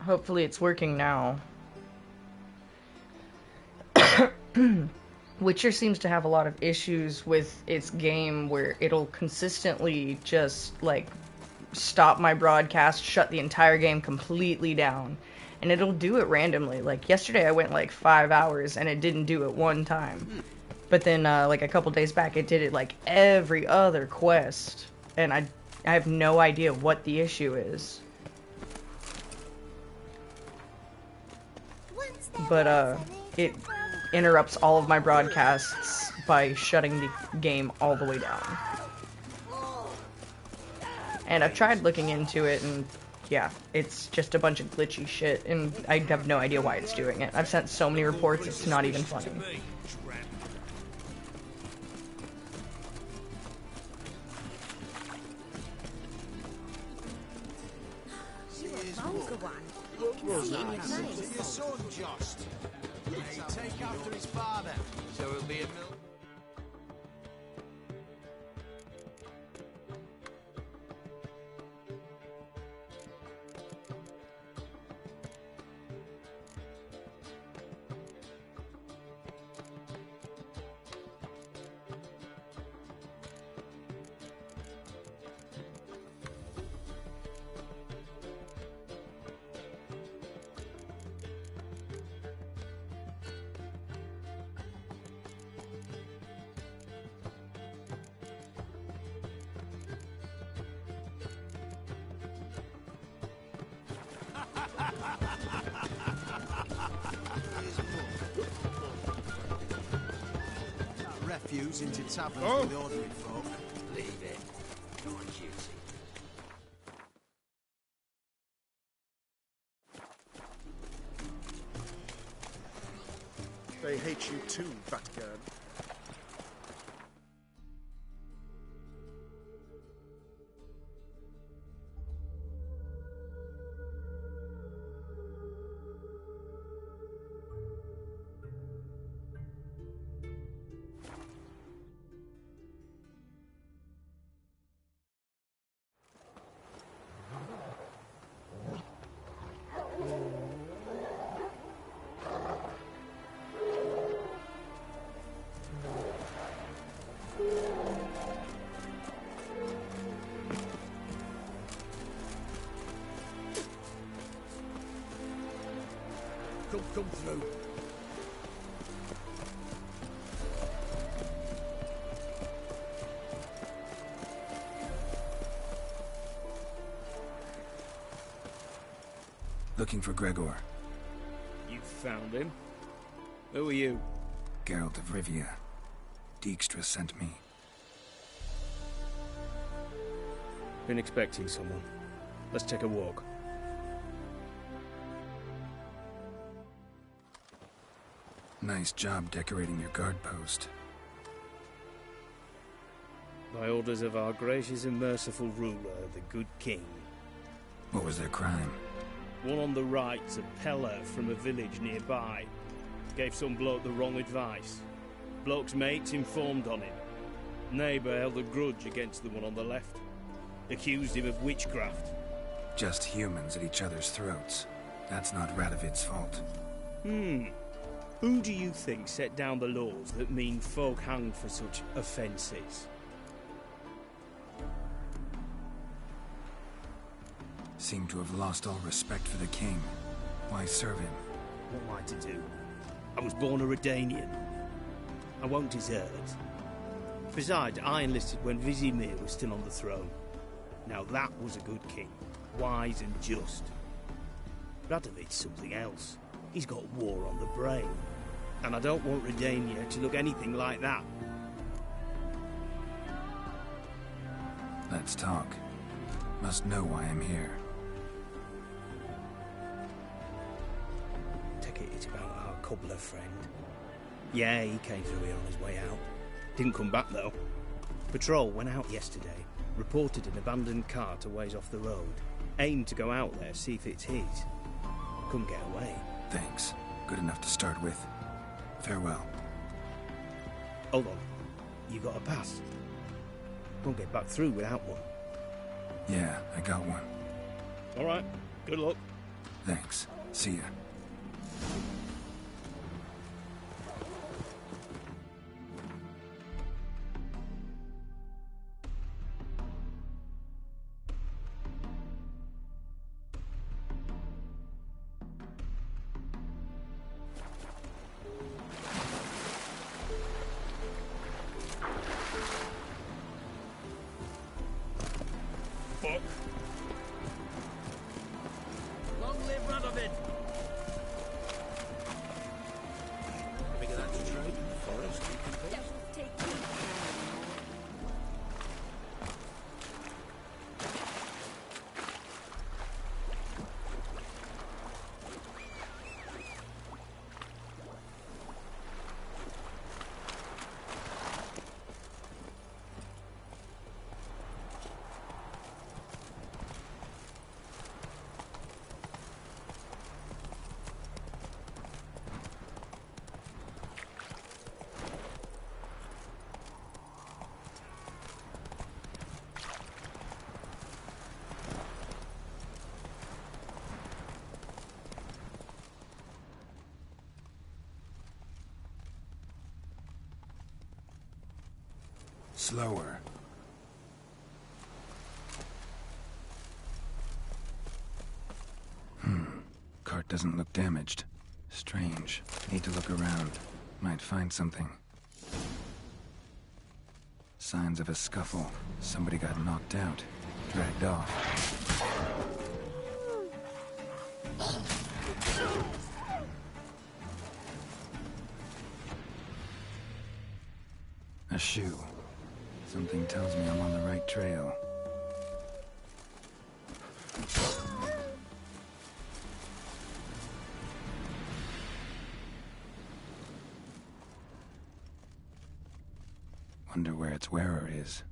Hopefully it's working now. Witcher seems to have a lot of issues with its game where it'll consistently just, like, stop my broadcast, shut the entire game completely down. And it'll do it randomly. Like, yesterday I went, like, 5 hours, and it didn't do it one time. But then, like, a couple days back, it did it, like, every other quest. And I have no idea what the issue is. But, it interrupts all of my broadcasts by shutting the game all the way down. And I've tried looking into it, and yeah, it's just a bunch of glitchy shit, and I have no idea why it's doing it. I've sent so many reports, it's not even funny. Your son, Jost. Hey, take after his father. So it'll be a mill. Refuse into taverns with ordinary folk. Leave it. You're on duty. They hate you too, Batgirl. Come through. Looking for Gregor. You found him? Who are you? Geralt of Rivia. Dijkstra sent me. Been expecting someone. Let's take a walk. Nice job decorating your guard post. By orders of our gracious and merciful ruler, the good king. What was their crime? One on the right's a peller from a village nearby. Gave some bloke the wrong advice. Bloke's mates informed on him. Neighbour held a grudge against the one on the left. Accused him of witchcraft. Just humans at each other's throats. That's not Radovid's fault. Who do you think set down the laws that mean folk hanged for such offences? Seem to have lost all respect for the king. Why serve him? What am I to do? I was born a Redanian. I won't desert. Besides, I enlisted when Vizimir was still on the throne. Now that was a good king. Wise and just. Radovid's something else. He's got war on the brain. And I don't want Redania to look anything like that. Let's talk. Must know why I'm here. Take it it's about our cobbler friend. Yeah, he came through here on his way out. Didn't come back though. Patrol went out yesterday. Reported an abandoned cart a ways off the road. Aimed to go out there, see if it's his. Couldn't get away. Thanks. Good enough to start with. Farewell. Hold on. You got a pass? Won't get back through without one. Yeah, I got one. Alright. Good luck. Thanks. See ya. Long live Radovid! Figure that's a trade in the forest. Slower. Cart doesn't look damaged. Strange. Need to look around. Might find something. Signs of a scuffle. Somebody got knocked out. Dragged off. A shoe. Something tells me I'm on the right trail. Wonder where its wearer is.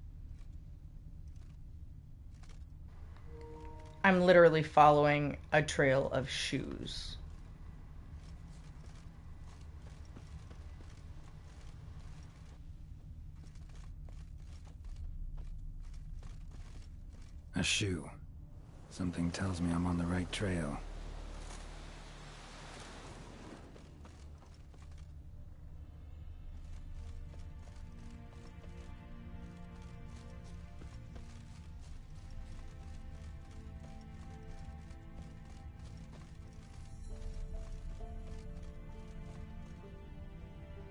I'm literally following a trail of shoes. A shoe. Something tells me I'm on the right trail.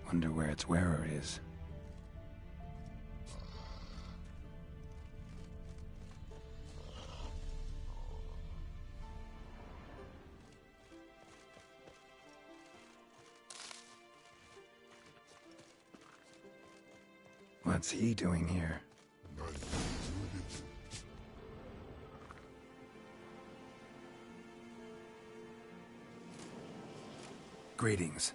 Wonder where its wearer is. What's he doing here? Greetings.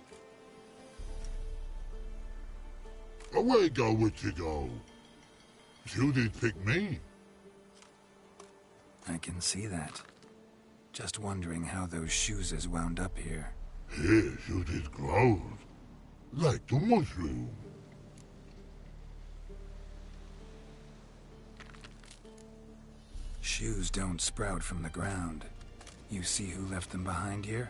Away go with you go. You did pick me. I can see that. Just wondering how those shoes is wound up here. Here you did grow. Like the mushroom. Shoes don't sprout from the ground. You see who left them behind here?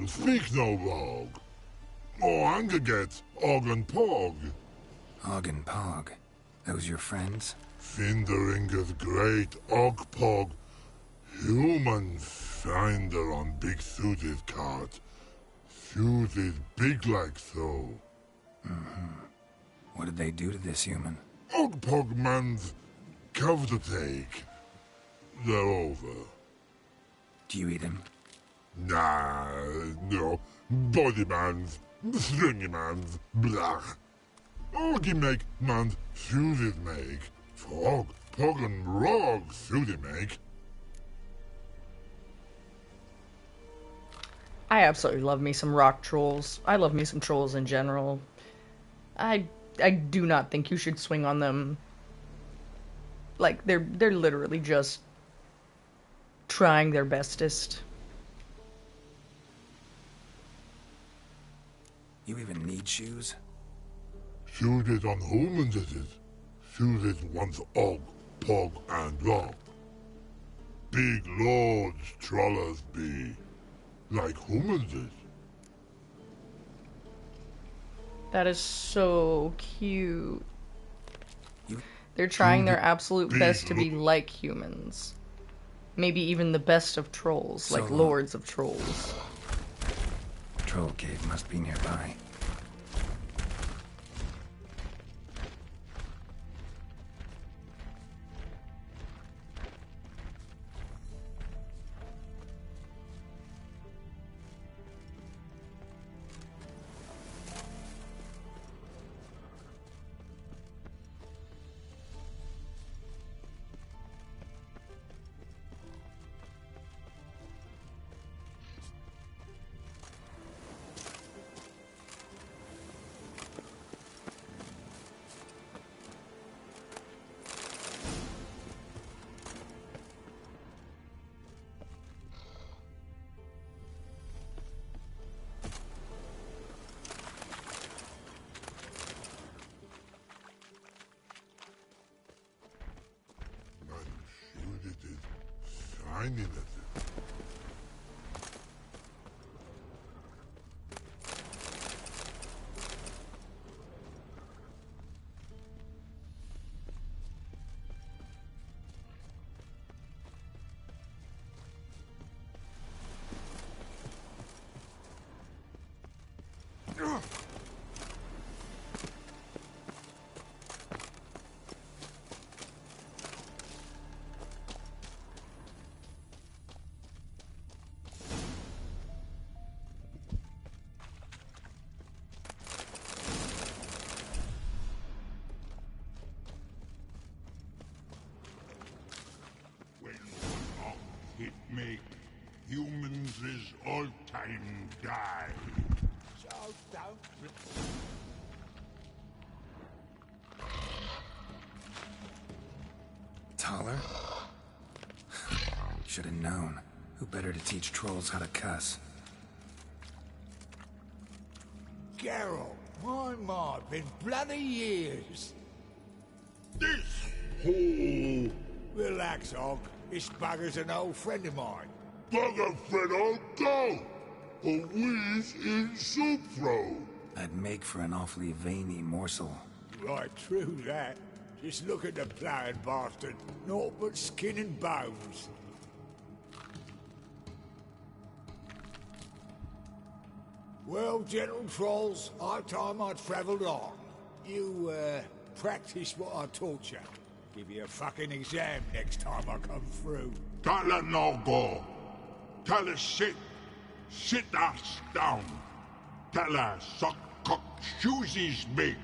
Speak no log. Oh, anger gets Og and Pog. Og and Pog. Those your friends? Finderinger's great Og Pog. Human finder on big suited cart. Suited big like so. What did they do to this human? Og Pog man's cover to take. They're over. Do you eat him? Nah, no. Body man's, stringy man's, blach. Oggy make man's suited make. Frog, Pog and Rog suited make. I absolutely love me some rock trolls. I love me some trolls in general. I do not think you should swing on them. Like, they're literally just trying their bestest. You even need shoes? Suited on humans it is. Suited once Og. Pog and Log. Big lords trollers be, like humans is. That is so cute. You- They're trying their absolute best to be like humans. Maybe even the best of trolls, like So- lords of trolls. Troll cave must be nearby. I'm sure it is shining at it. When one ox hit me, humans is all time die. So don't... Taller? Should have known. Who better to teach trolls how to cuss? Geralt, my, been bloody years. This whole Relax, Og. This bugger's an old friend of mine. bugger friend I'll go. A wheeze in soup throw. I'd make for an awfully veiny morsel. Right, true that. Just look at the ploughing bastard. Naught but skin and bones. Well, gentle trolls, high time I travelled on. You, practice what I taught you. Give you a fucking exam next time I come through. Tell her no go. Tell her sit. Sit ass down. Tell her suck cock shoesies make.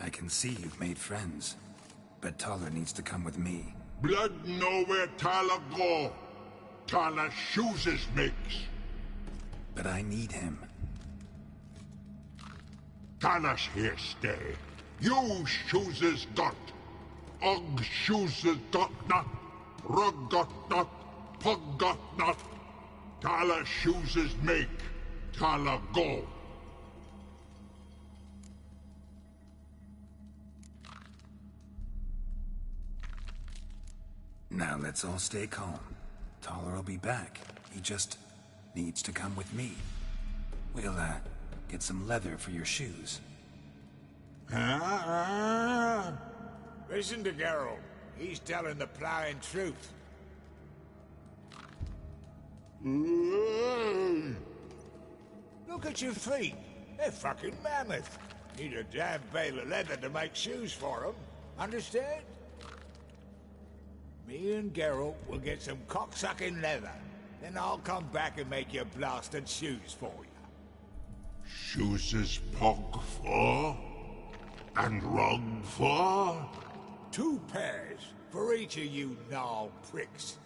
I can see you've made friends. But Taller needs to come with me. Blood nowhere Tala go. Tala shoesies makes. But I need him. Tala's here stay. You shoeses got. Og shoeses got not. Rug got not. Pug got not. Tala shoeses make. Tala go. Now let's all stay calm. Taller will be back. He just needs to come with me. We'll, get some leather for your shoes. Listen to Geralt. He's telling the ploughing truth. Look at your feet. They're fucking mammoth. Need a damn bale of leather to make shoes for them. Understand? Me and Geralt will get some cocksucking leather. Then I'll come back and make your blasted shoes for you. Shoeses pug for? And rug for? 2 pairs for each of you gnarl pricks.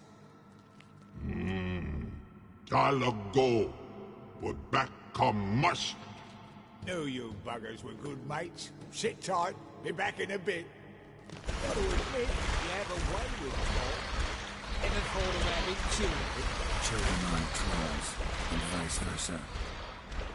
Tala go. But back come must. Knew you buggers were good mates. Sit tight. Be back in a bit. Gotta admit, you have a way with talk. Ever thought of having children? Children aren't trolls, and vice versa.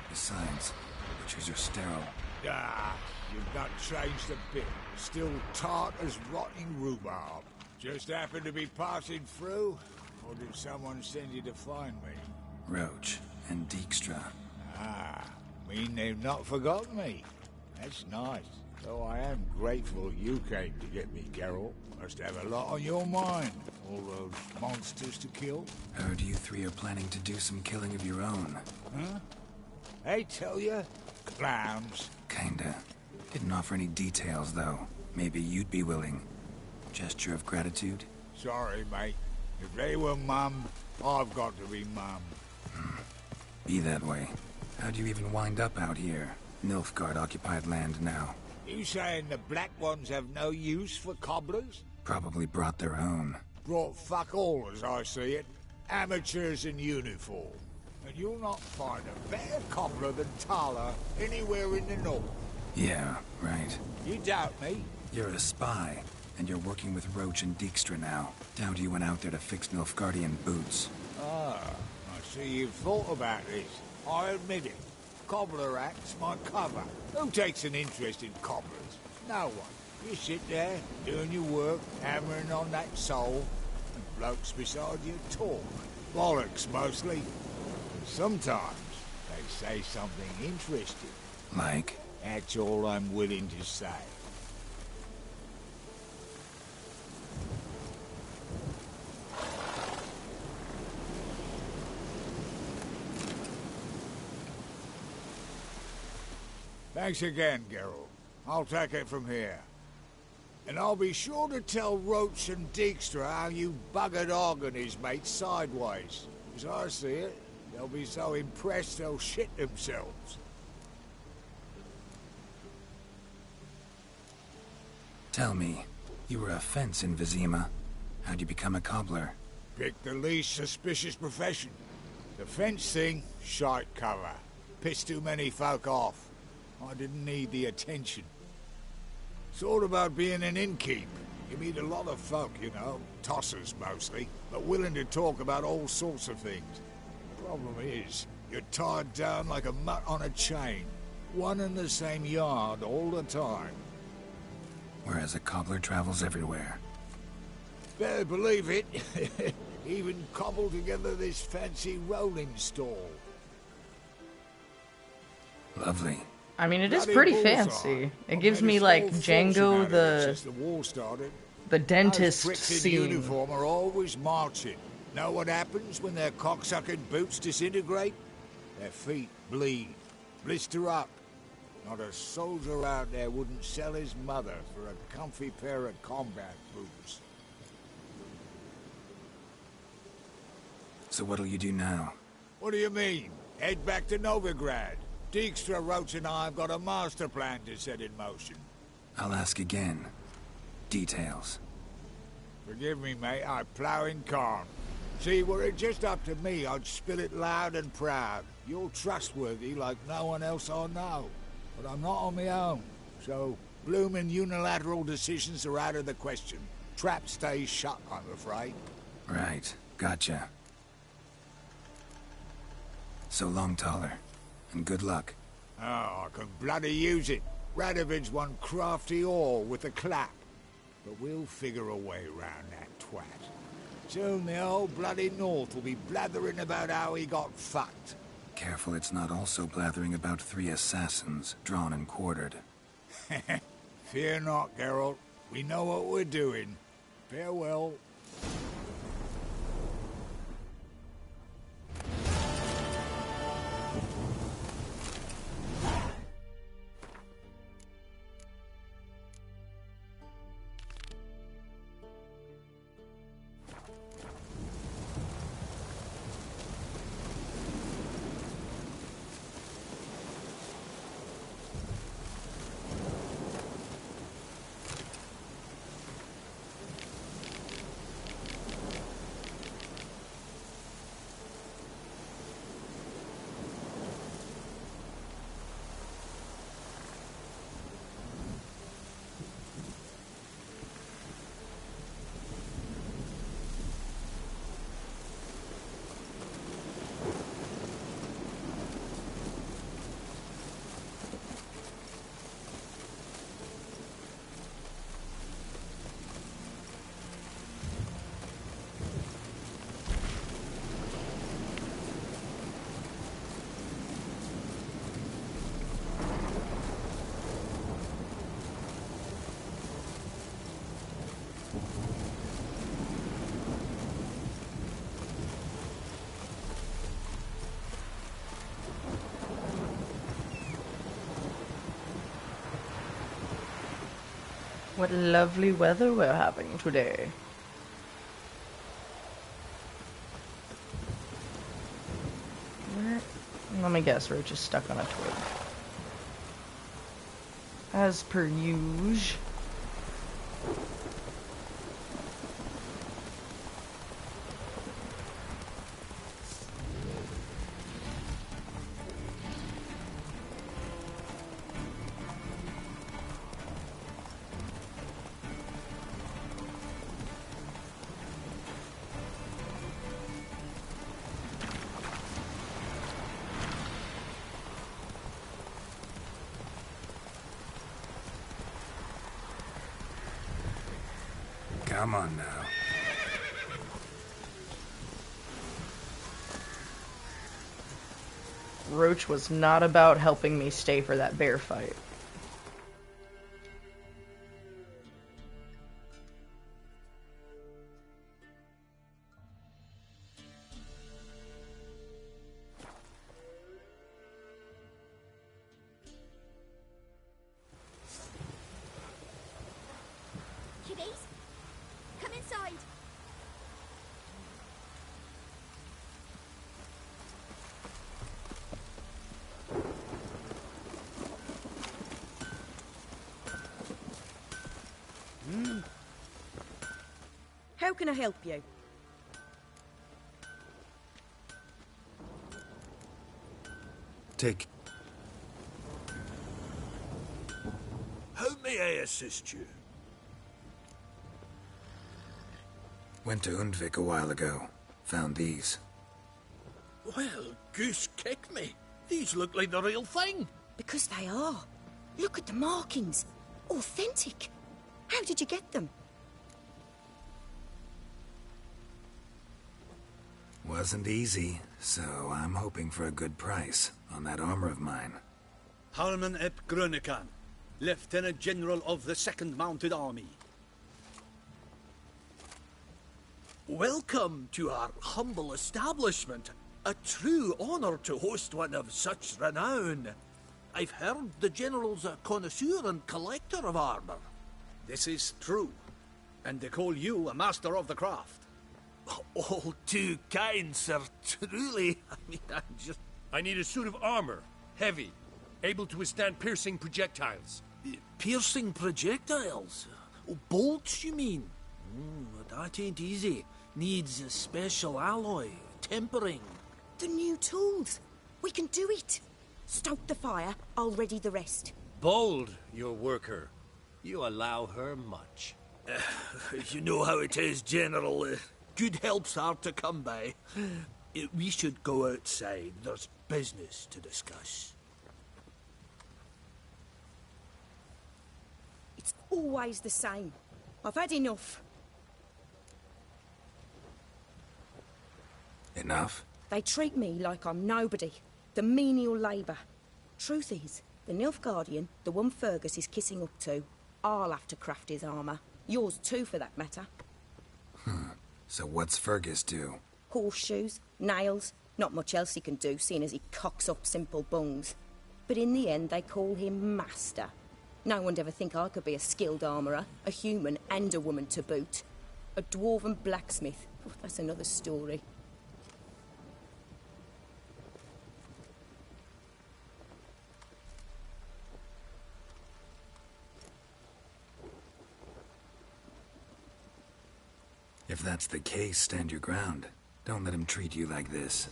Besides, butchers are sterile. Ah, you've not changed a bit. Still tart as rotting rhubarb. Just happened to be passing through? Or did someone send you to find me? Roach and Dijkstra. Ah, mean they've not forgotten me. That's nice. Though I am grateful you came to get me, Geralt. Must have a lot on your mind. All those monsters to kill. Heard you three are planning to do some killing of your own. Huh? I tell you, clowns. Kinda. Didn't offer any details, though. Maybe you'd be willing. Gesture of gratitude? Sorry, mate. If they were mum, I've got to be mum. Be that way. How'd you even wind up out here? Nilfgaard-occupied land now. You saying the Black Ones have no use for cobblers? Probably brought their own. Brought fuck all, as I see it. Amateurs in uniform. And you'll not find a better cobbler than Tala anywhere in the north. Yeah, right. You doubt me? You're a spy, and you're working with Roach and Dijkstra now. Doubt you went out there to fix Nilfgaardian boots. Ah, I see you've thought about this. I admit it. Cobbler act's my cover. Who takes an interest in cobblers? No one. You sit there, doing your work, hammering on that sole, and blokes beside you talk. Bollocks, mostly. But sometimes they say something interesting. Like? That's all I'm willing to say. Thanks again, Geralt. I'll take it from here. And I'll be sure to tell Roach and Dijkstra how you buggered Og and his mates sideways. As I see it, they'll be so impressed they'll shit themselves. Tell me, you were a fence in Vizima. How'd you become a cobbler? Pick the least suspicious profession. The fence thing, shite cover. Pissed too many folk off. I didn't need the attention. It's all about being an innkeep. You meet a lot of folk, you know, tossers mostly, but willing to talk about all sorts of things. Problem is, you're tied down like a mutt on a chain. One and the same yard all the time. Whereas a cobbler travels everywhere. Better believe it. Even cobbled together this fancy rolling stall. Lovely. I mean, it is Bloody pretty bullseye. fancy. It I've gives made a me like small fortune out Django of it since the war started. the Those dentist pricks in scene. uniform are always marching. Know what happens when their cocksucking boots disintegrate? Their feet bleed, blister up. Not a soldier out there wouldn't sell his mother for a comfy pair of combat boots. So what'll you do now? What do you mean? Head back to Novigrad. Dijkstra, Roach and I have got a master plan to set in motion. I'll ask again. Details. Forgive me, mate, I plough in corn. See, were it just up to me, I'd spill it loud and proud. You're trustworthy like no one else I know. But I'm not on my own, so bloomin' unilateral decisions are out of the question. Trap stays shut, I'm afraid. Right. Gotcha. So long, Taller. And good luck. Oh, I can bloody use it. Radovid's one crafty ore with a clap. But we'll figure a way round that twat. Soon the whole bloody North will be blathering about how he got fucked. Careful it's not also blathering about 3 assassins, drawn and quartered. Fear not, Geralt. We know what we're doing. Farewell. What lovely weather we're having today. Let me guess, we're just stuck on a twig. As per usual. Come on now. Roach was not about helping me stay for that bear fight. Kiddies, come inside. How can I help you? Take... How may I assist you? Went to Undvik a while ago. Found these. Well, goose kick me. These look like the real thing. Because they are. Look at the markings. Authentic. How did you get them? Wasn't easy, so I'm hoping for a good price on that armor of mine. Harman ep Grönekan, Lieutenant General of the 2nd Mounted Army. Welcome to our humble establishment. A true honor to host one of such renown. I've heard the General's a connoisseur and collector of armor. This is true, and they call you a master of the craft. All too kind, sir. Truly. I mean, I need a suit of armor. Heavy. Able to withstand piercing projectiles. Piercing projectiles? Oh, bolts, you mean? That ain't easy. Needs a special alloy. Tempering. The new tools. We can do it. Stoke the fire, I'll ready the rest. Bold, your worker. You allow her much. You know how it is, General. Good help's hard to come by. We should go outside. There's business to discuss. It's always the same. I've had enough. Enough? They treat me like I'm nobody. The menial labour. Truth is, the Nilfgaardian, the one Fergus is kissing up to, I'll have to craft his armour. Yours too, for that matter. So what's Fergus do? Horseshoes, nails, not much else he can do, seeing as he cocks up simple bungs. But in the end, they call him Master. No one'd ever think I could be a skilled armourer, a human and a woman to boot. A dwarven blacksmith. Oh, that's another story. If that's the case, stand your ground. Don't let him treat you like this.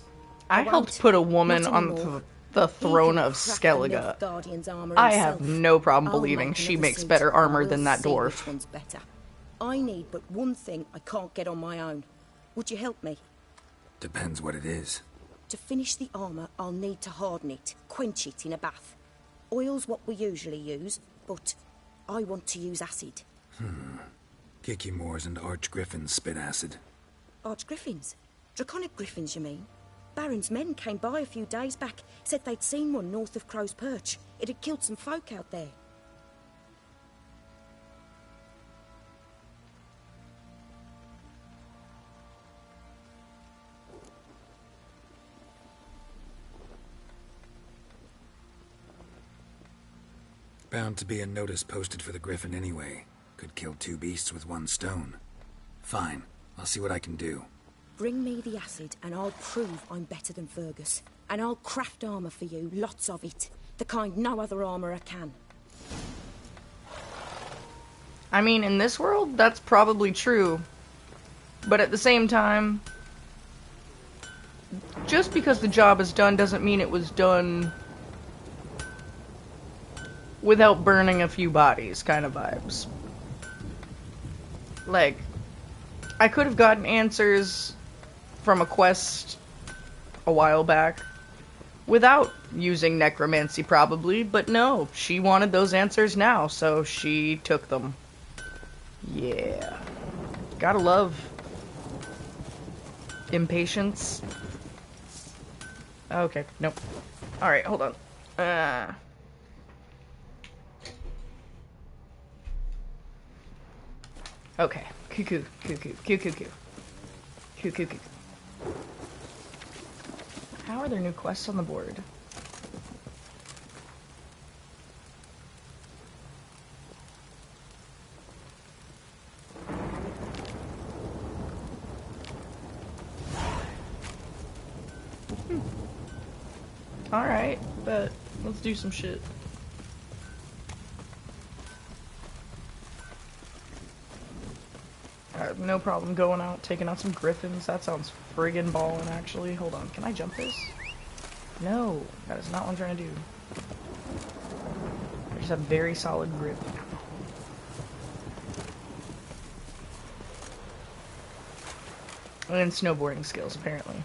I helped put a woman Not on anymore. the throne He can of craft the Skellige. Nilfgaardian's armour I himself. have no problem I'll believing make she another makes suit, better and armor we'll than that see dwarf. which one's better. I need but one thing I can't get on my own. Would you help me? Depends what it is. To finish the armour, I'll need to harden it, quench it in a bath. Oil's what we usually use, but I want to use acid. Kikimoors and Archgriffins spit acid. Archgriffins? Draconic griffins, you mean? Baron's men came by a few days back, said they'd seen one north of Crow's Perch. It had killed some folk out there. Bound to be a notice posted for the Griffin anyway. Could kill two beasts with one stone. Fine, I'll see what I can do. Bring me the acid and I'll prove I'm better than Fergus. And I'll craft armour for you, lots of it. The kind no other armourer can. I mean, in this world, that's probably true. But at the same time, just because the job is done doesn't mean it was done without burning a few bodies kind of vibes. Like, I could have gotten answers from a quest a while back without using necromancy probably, but no, she wanted those answers now, so she took them. Yeah. Gotta love impatience. Okay, nope. Alright, hold on. Okay. Cuckoo. How are there new quests on the board? Alright, but let's do some shit. No problem going out, taking out some griffins. That sounds friggin' ballin', actually. Hold on, can I jump this? No, that is not what I'm trying to do. I just have very solid grip. And snowboarding skills, apparently.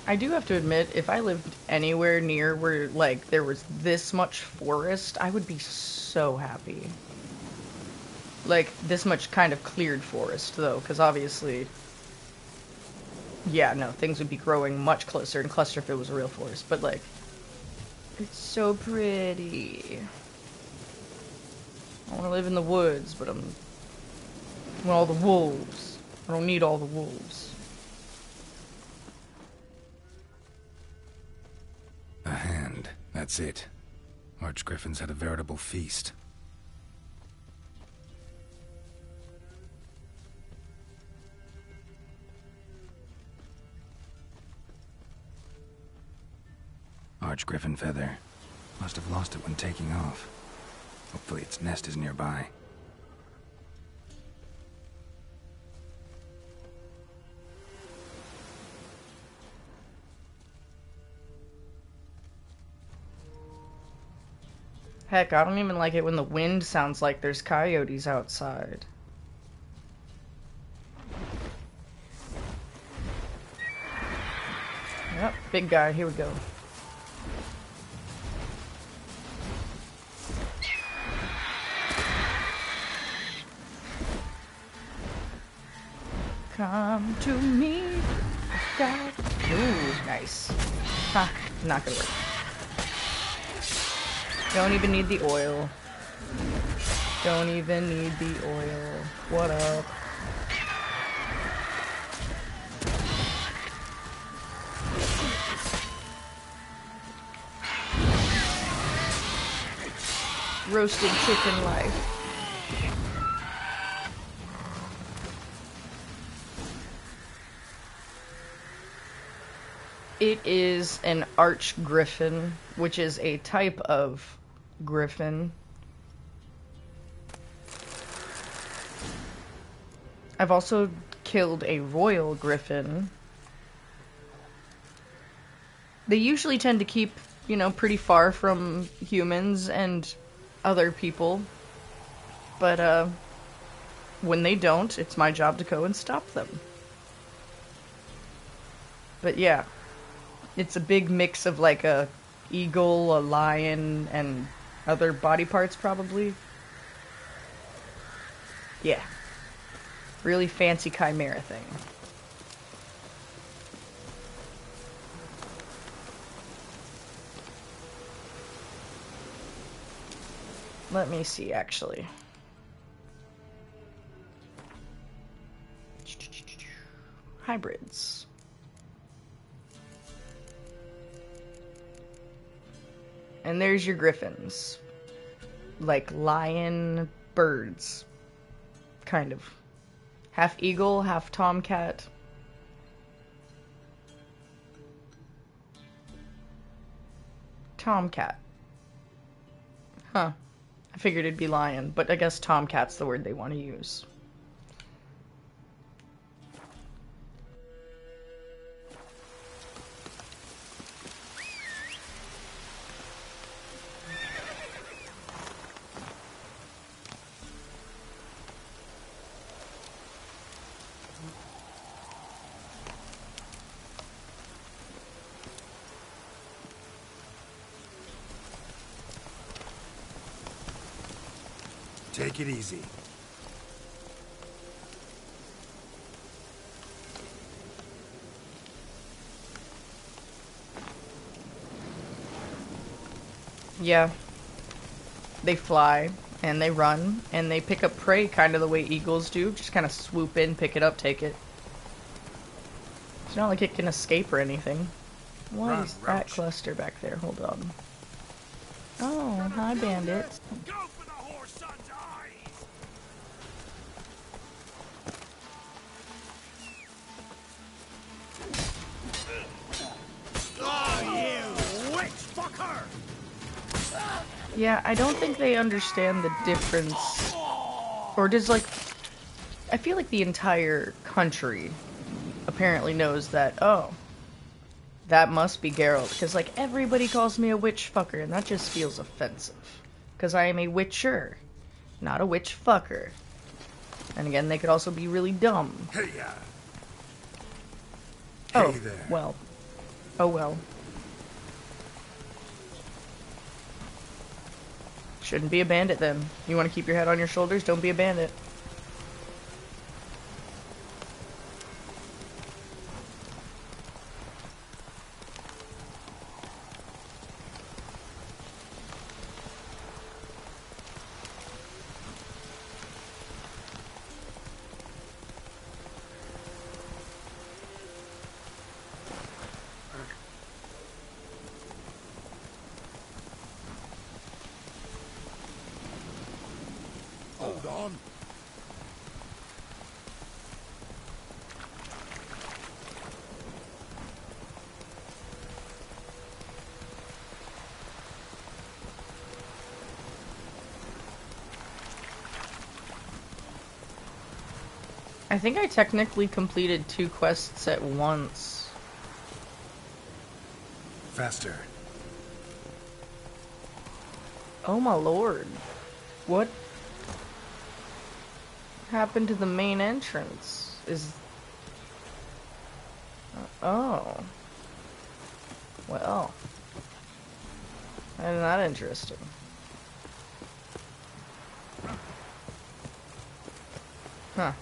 I do have to admit, if I lived anywhere near where, like, there was this much forest, I would be so happy. Like, this much kind of cleared forest, though, because obviously... Yeah, no, things would be growing much closer and cluster if it was a real forest, but, like... It's so pretty. I want to live in the woods, but I want all the wolves. I don't need all the wolves. A hand. That's it. Archgriffins had a veritable feast. Archgriffin feather. Must have lost it when taking off. Hopefully its nest is nearby. Heck, I don't even like it when the wind sounds like there's coyotes outside. Yep, big guy, here we go. Come to me, God. Ooh, nice. Ha, not gonna work. Don't even need the oil. Don't even need the oil. What up? Roasted chicken life. It is an archgriffin, which is a type of griffin. I've also killed a royal griffin. They usually tend to keep, you know, pretty far from humans and other people. But, when they don't, it's my job to go and stop them. But yeah, it's a big mix of like a eagle, a lion, and other body parts probably. Yeah. really fancy chimera thing. Let me see, actually. Hybrids. And there's your griffins. Like lion birds. Kind of. Half eagle, half tomcat. Tomcat. Huh. I figured it'd be lion, but I guess tomcat's the word they want to use. Take it easy. Yeah. They fly, and they run, and they pick up prey kind of the way eagles do. Just kind of swoop in, pick it up, take it. It's not like it can escape or anything. What is that cluster back there? Hold on. Oh, hi, bandit. Go for the horse son's eyes! Oh, you witch fucker! Yeah, I don't think they understand the difference. Or does, like... I feel like the entire country apparently knows that, oh, that must be Geralt. Because, like, everybody calls me a witch fucker, and that just feels offensive. Because I am a witcher, not a witch fucker. And again, they could also be really dumb. Hey, Oh, there. well. Oh, well. Shouldn't be a bandit, then. You want to keep your head on your shoulders? Don't be a bandit. Hold on. I think I technically completed 2 quests at once. Faster. Oh my lord. What happened to the main entrance? Is... oh. Well. Isn't that interesting? Huh.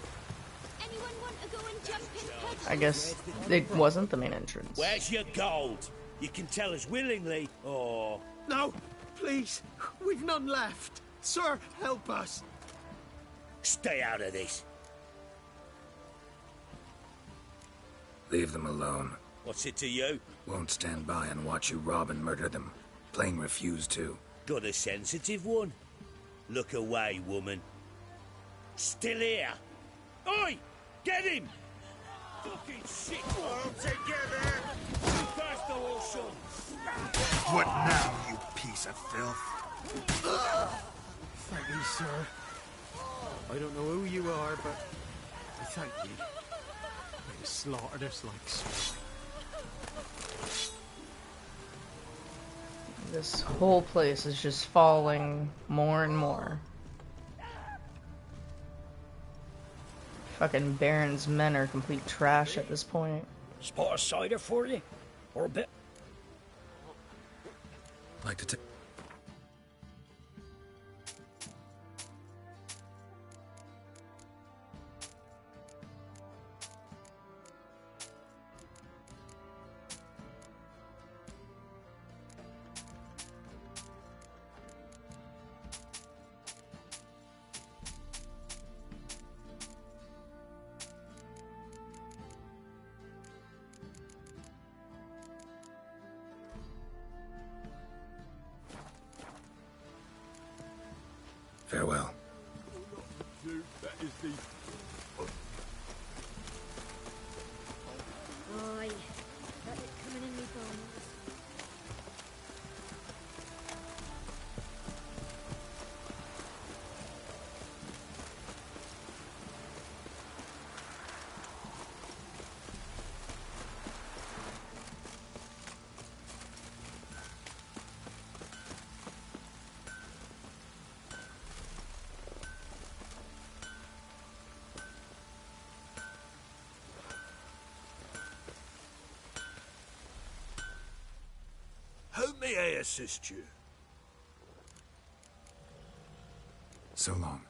I guess it wasn't the main entrance. Where's your gold? You can tell us willingly, or... No, please. We've none left. Sir, help us. Stay out of this. Leave them alone. What's it to you? Won't stand by and watch you rob and murder them. Plain refuse to. Got a sensitive one? Look away, woman. Still here. Oi! Get him! Fucking shit! All together! First the whole son! What now, you piece of filth? Thank you, sir. I don't know who you are, but I thank you. You slaughtered us like so. This whole place is just falling more and more. Fucking Baron's men are complete trash at this point. Spot of cider for you? Or a bit? Like to take... Farewell. That is the... Aye, that is coming in me bones. How may I assist you? So long.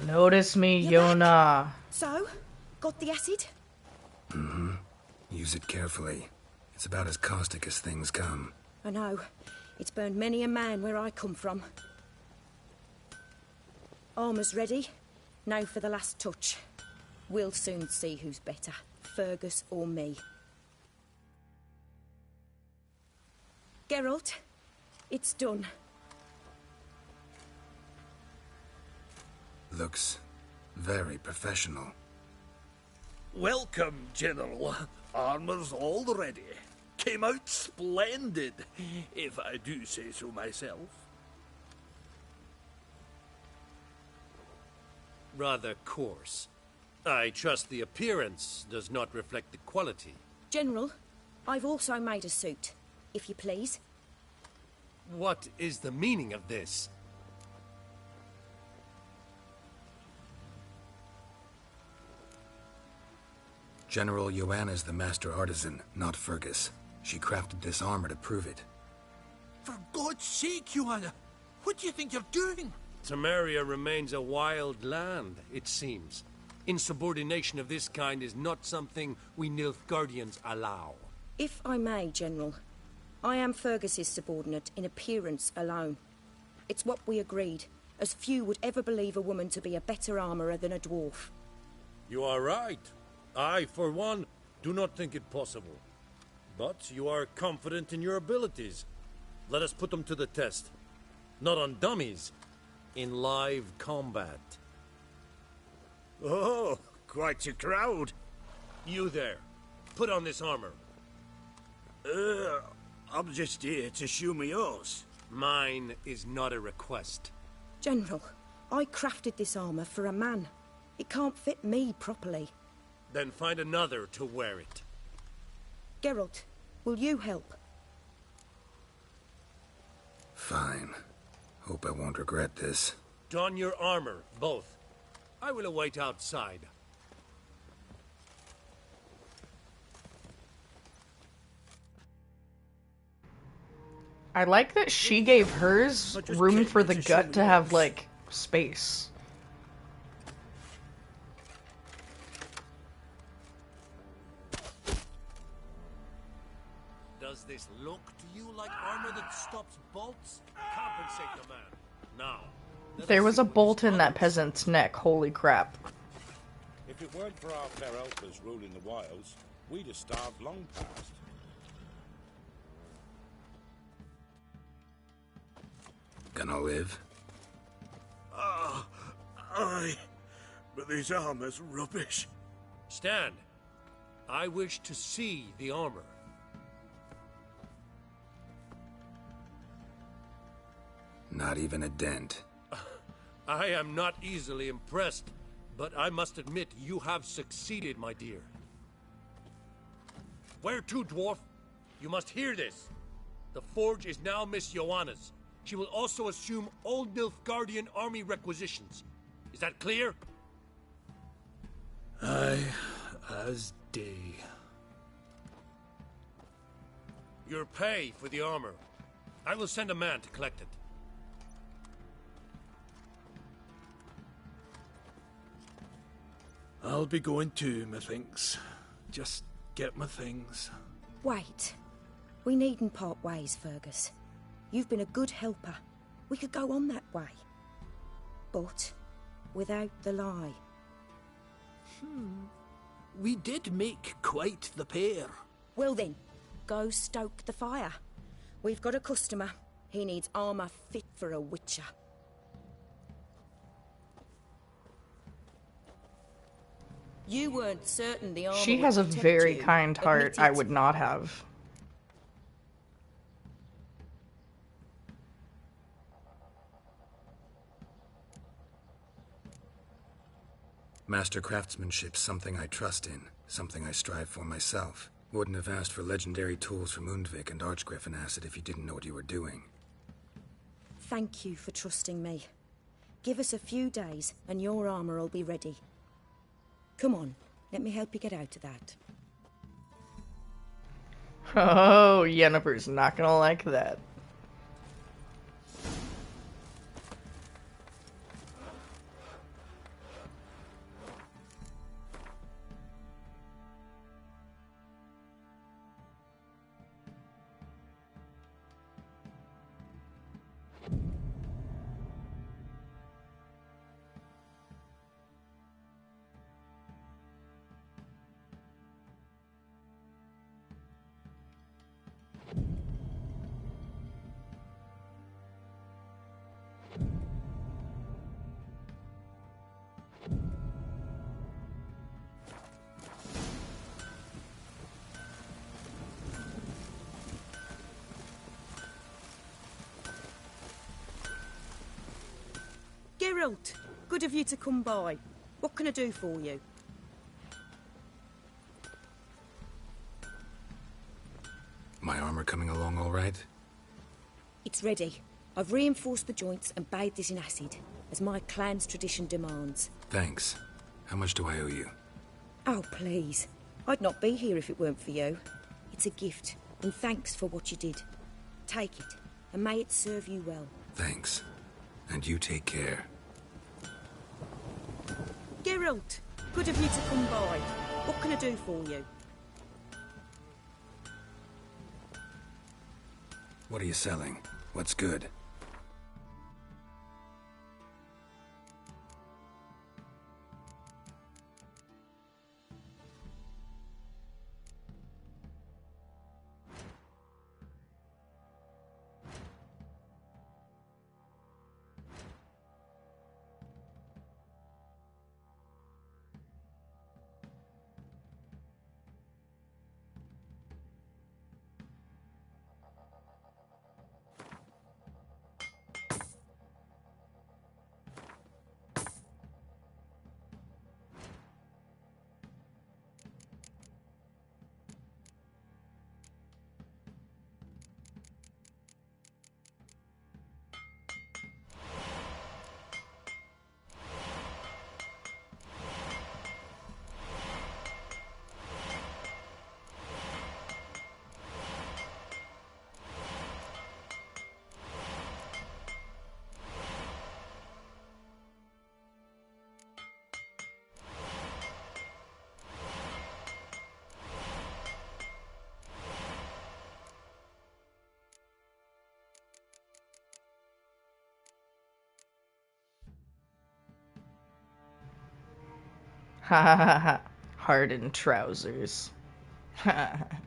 Notice me, Yona. So, got the acid? Mm-hmm. Use it carefully. It's about as caustic as things come. I know. It's burned many a man where I come from. Armour's ready. Now for the last touch. We'll soon see who's better, Fergus or me. Geralt, it's done. Looks very professional. Welcome, General. Armour's all ready. Came out splendid, if I do say so myself. Rather coarse. I trust the appearance does not reflect the quality. General, I've also made a suit, if you please. What is the meaning of this? General Joanna's the master artisan, not Fergus. She crafted this armor to prove it. For God's sake, Joanna, what do you think you're doing? Temeria remains a wild land, it seems. Insubordination of this kind is not something we Nilfgaardians allow. If I may, General, I am Fergus's subordinate in appearance alone. It's what we agreed, as few would ever believe a woman to be a better armourer than a dwarf. You are right. I, for one, do not think it possible. But you are confident in your abilities. Let us put them to the test. Not on dummies, in live combat. Oh, quite a crowd. You there, put on this armor. I'm just here to show me yours. Mine is not a request. General, I crafted this armour for a man. It can't fit me properly. Then find another to wear it. Geralt, will you help? Fine. Hope I won't regret this. Don your armor, both. I will await outside. I like that she gave hers room for the gut to have, like, space. Does this look to you like armor that stops bolts? Compensate the man. Now. There was a bolt in that peasant's neck, holy crap. If it weren't for our fair elfers ruling the wilds, we'd have starved long past. Gonna live? Aye. But this armor's rubbish. Stand. I wish to see the armor. Not even a dent. I am not easily impressed, but I must admit you have succeeded, my dear. Where to, dwarf? You must hear this. The forge is now Miss Joanna's. She will also assume all Nilfgaardian army requisitions. Is that clear? Aye, as day. Your pay for the armor. I will send a man to collect it. I'll be going too, methinks. Just get my things. Wait. We needn't part ways, Fergus. You've been a good helper. We could go on that way. But without the lie. We did make quite the pair. Well then, go stoke the fire. We've got a customer. He needs armour fit for a witcher. You weren't certain the armour She would has a protect very you. kind heart. Admit I it. would not have. Master craftsmanship's something I trust in, something I strive for myself. Wouldn't have asked for legendary tools from Undvik and Archgriffin Acid if you didn't know what you were doing. Thank you for trusting me. Give us a few days and your armour will be ready. Come on, let me help you get out of that. Oh, Yennefer's not gonna like that. Geralt, good of you to come by. What can I do for you? My armor coming along all right? It's ready. I've reinforced the joints and bathed it in acid, as my clan's tradition demands. Thanks. How much do I owe you? Oh, please. I'd not be here if it weren't for you. It's a gift, and thanks for what you did. Take it, and may it serve you well. Thanks. And you take care. Geralt, good of you to come by. What can I do for you? What are you selling? What's good? Ha ha ha ha. Hardened trousers. Ha ha ha.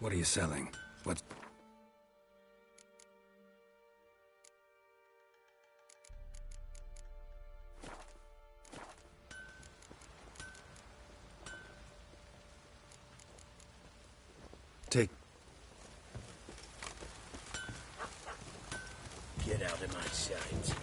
What are you selling? What's... Take... Get out of my sight.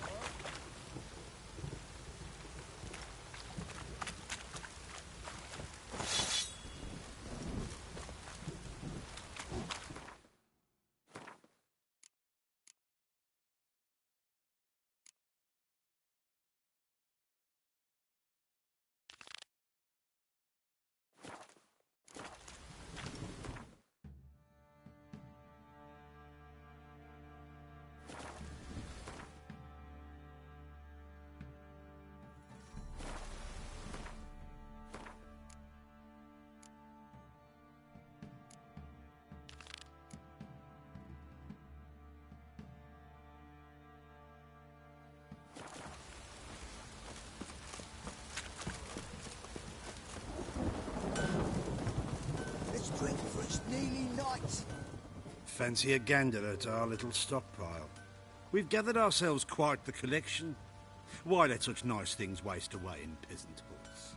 Drink for its nearly night. Fancy a gander at our little stockpile. We've gathered ourselves quite the collection. Why let such nice things waste away in peasant huts?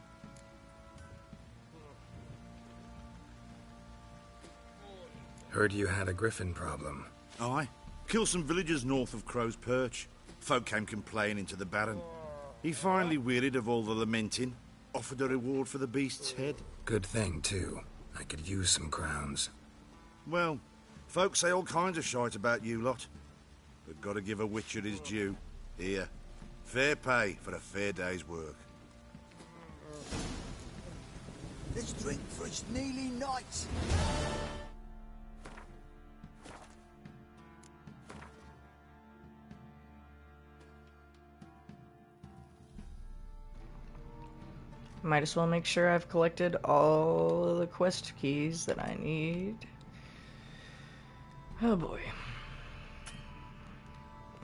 Heard you had a griffin problem. Aye. Killed some villagers north of Crow's Perch. Folk came complaining to the Baron. He finally wearied of all the lamenting, offered a reward for the beast's head. Good thing, too. I could use some crowns. Well, folks say all kinds of shite about you lot. But gotta give a witcher his due. Here, fair pay for a fair day's work. Let's drink for its nearly night. Might as well make sure I've collected all of the quest keys that I need. Oh boy.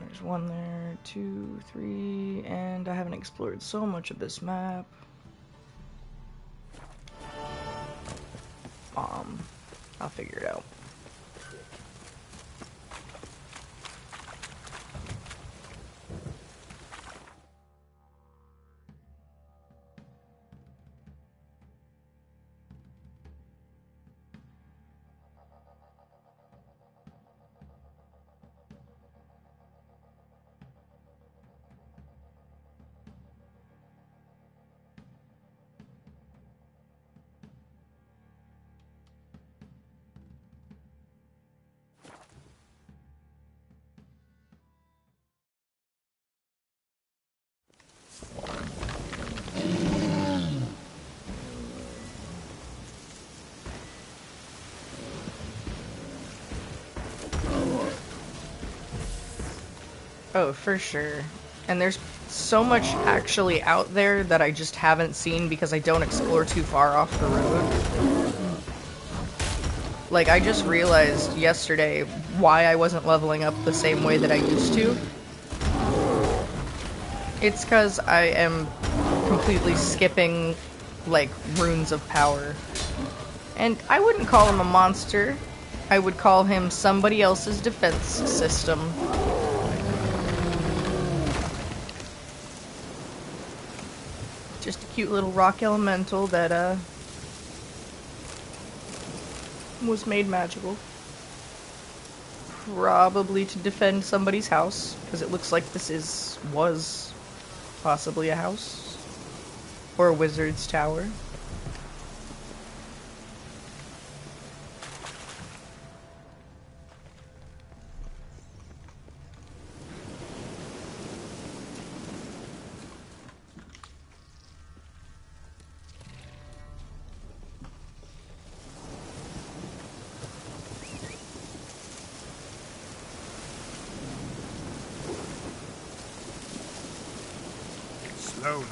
There's one there, 2, 3, and I haven't explored so much of this map. I'll figure it out. Oh, for sure. And there's so much actually out there that I just haven't seen because I don't explore too far off the road. Like, I just realized yesterday why I wasn't leveling up the same way that I used to. It's because I am completely skipping, like, runes of power. And I wouldn't call him a monster. I would call him somebody else's defense system. Just a cute little rock elemental that, was made magical. Probably to defend somebody's house, because it looks like this was possibly a house. Or a wizard's tower. Slow now.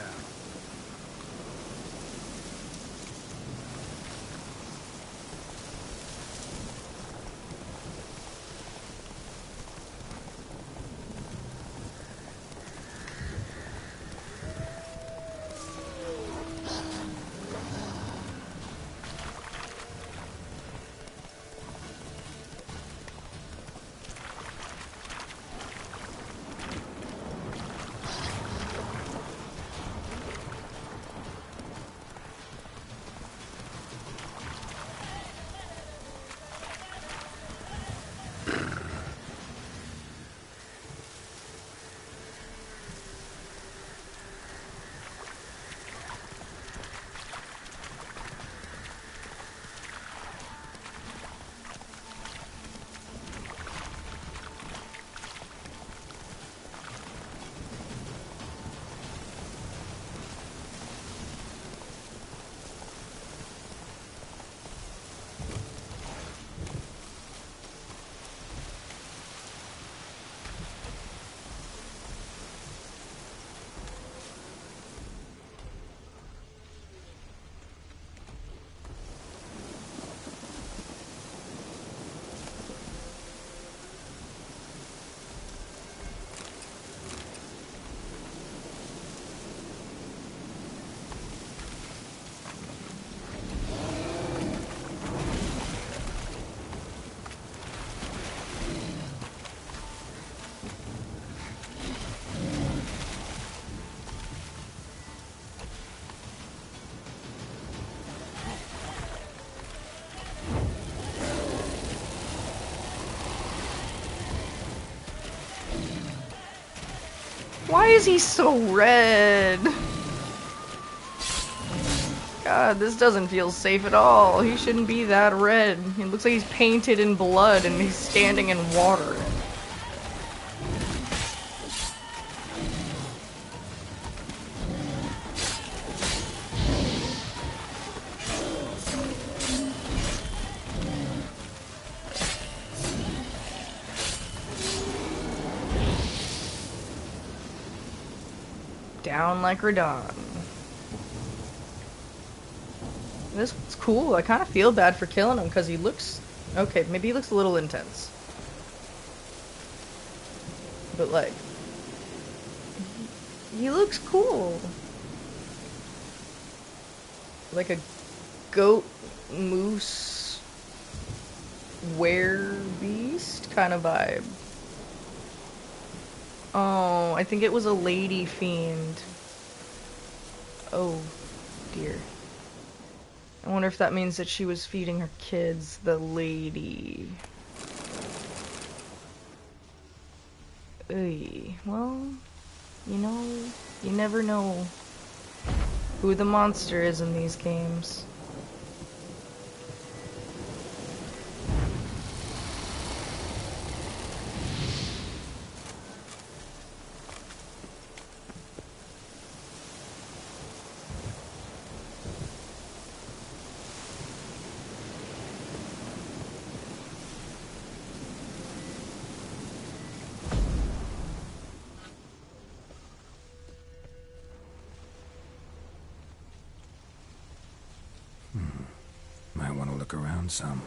Why is he so red? God, this doesn't feel safe at all. He shouldn't be that red. It looks like he's painted in blood and he's standing in water. Down like Radon. This one's cool. I kind of feel bad for killing him because he looks... Okay, maybe he looks a little intense. But, like... He looks cool. Like a goat, moose, were-beast kind of vibe. Oh, I think it was a lady fiend. Oh, dear. I wonder if that means that she was feeding her kids, the lady. Ugh. Well, you know, you never know who the monster is in these games. Might want to look around some.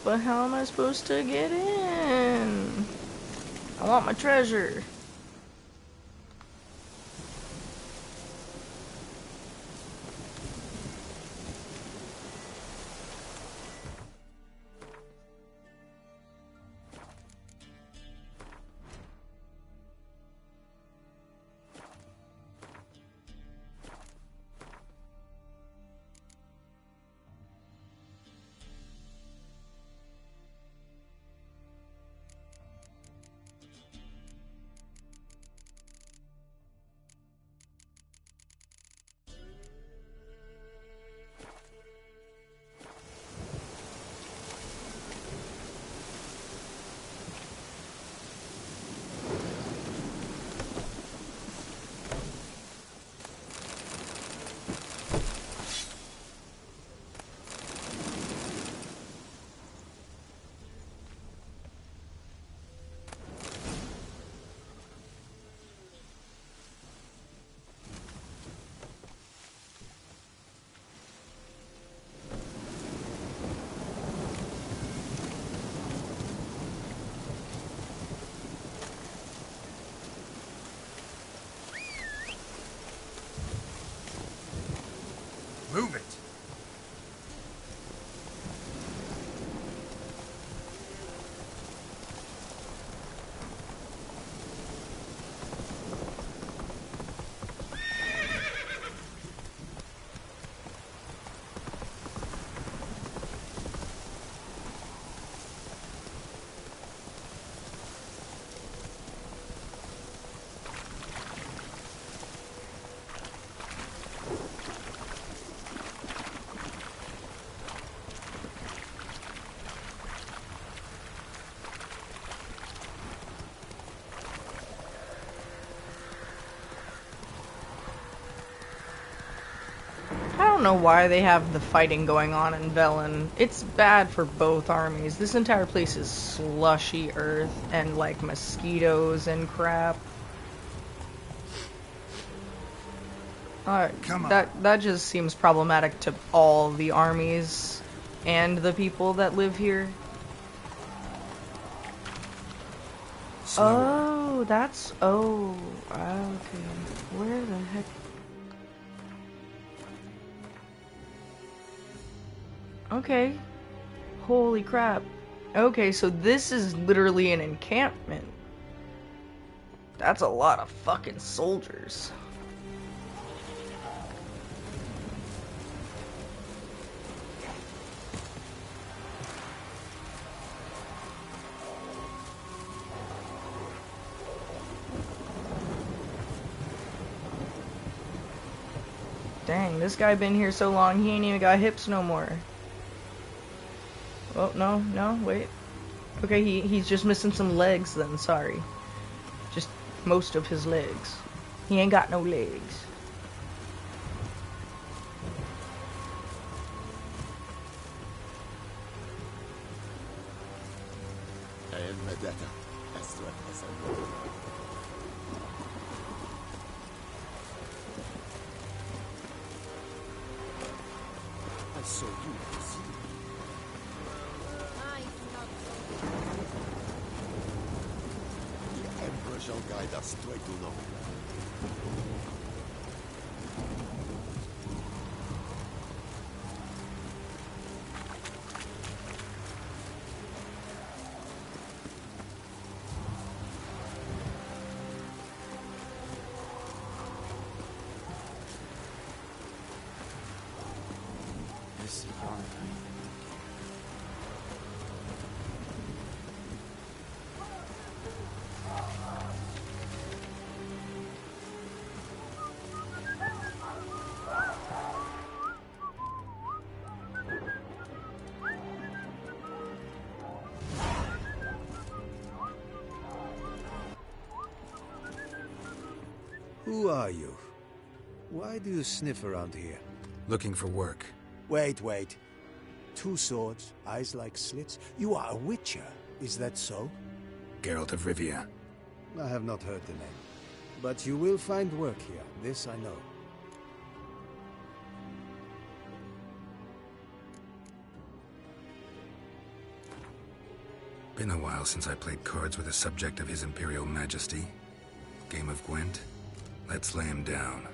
But how am I supposed to get in? I want my treasure. Move it! I don't know why they have the fighting going on in Velen. It's bad for both armies. This entire place is slushy earth and like mosquitoes and crap. Come on. That just seems problematic to all the armies and the people that live here. Slower. Oh, that's... Oh, okay. Where the heck... Okay. Holy crap. Okay, so this is literally an encampment. That's a lot of fucking soldiers. Dang, this guy been here so long, he ain't even got hips no more. Oh, no, wait. Okay, he's just missing some legs then, sorry. Just most of his legs. He ain't got no legs. I saw you. The Emperor shall guide us straight to Nord. Who are you? Why do you sniff around here? Looking for work. Wait. 2 swords, eyes like slits. You are a witcher, is that so? Geralt of Rivia. I have not heard the name. But you will find work here, this I know. Been a while since I played cards with a subject of His Imperial Majesty. Game of Gwent. Let's lay him down.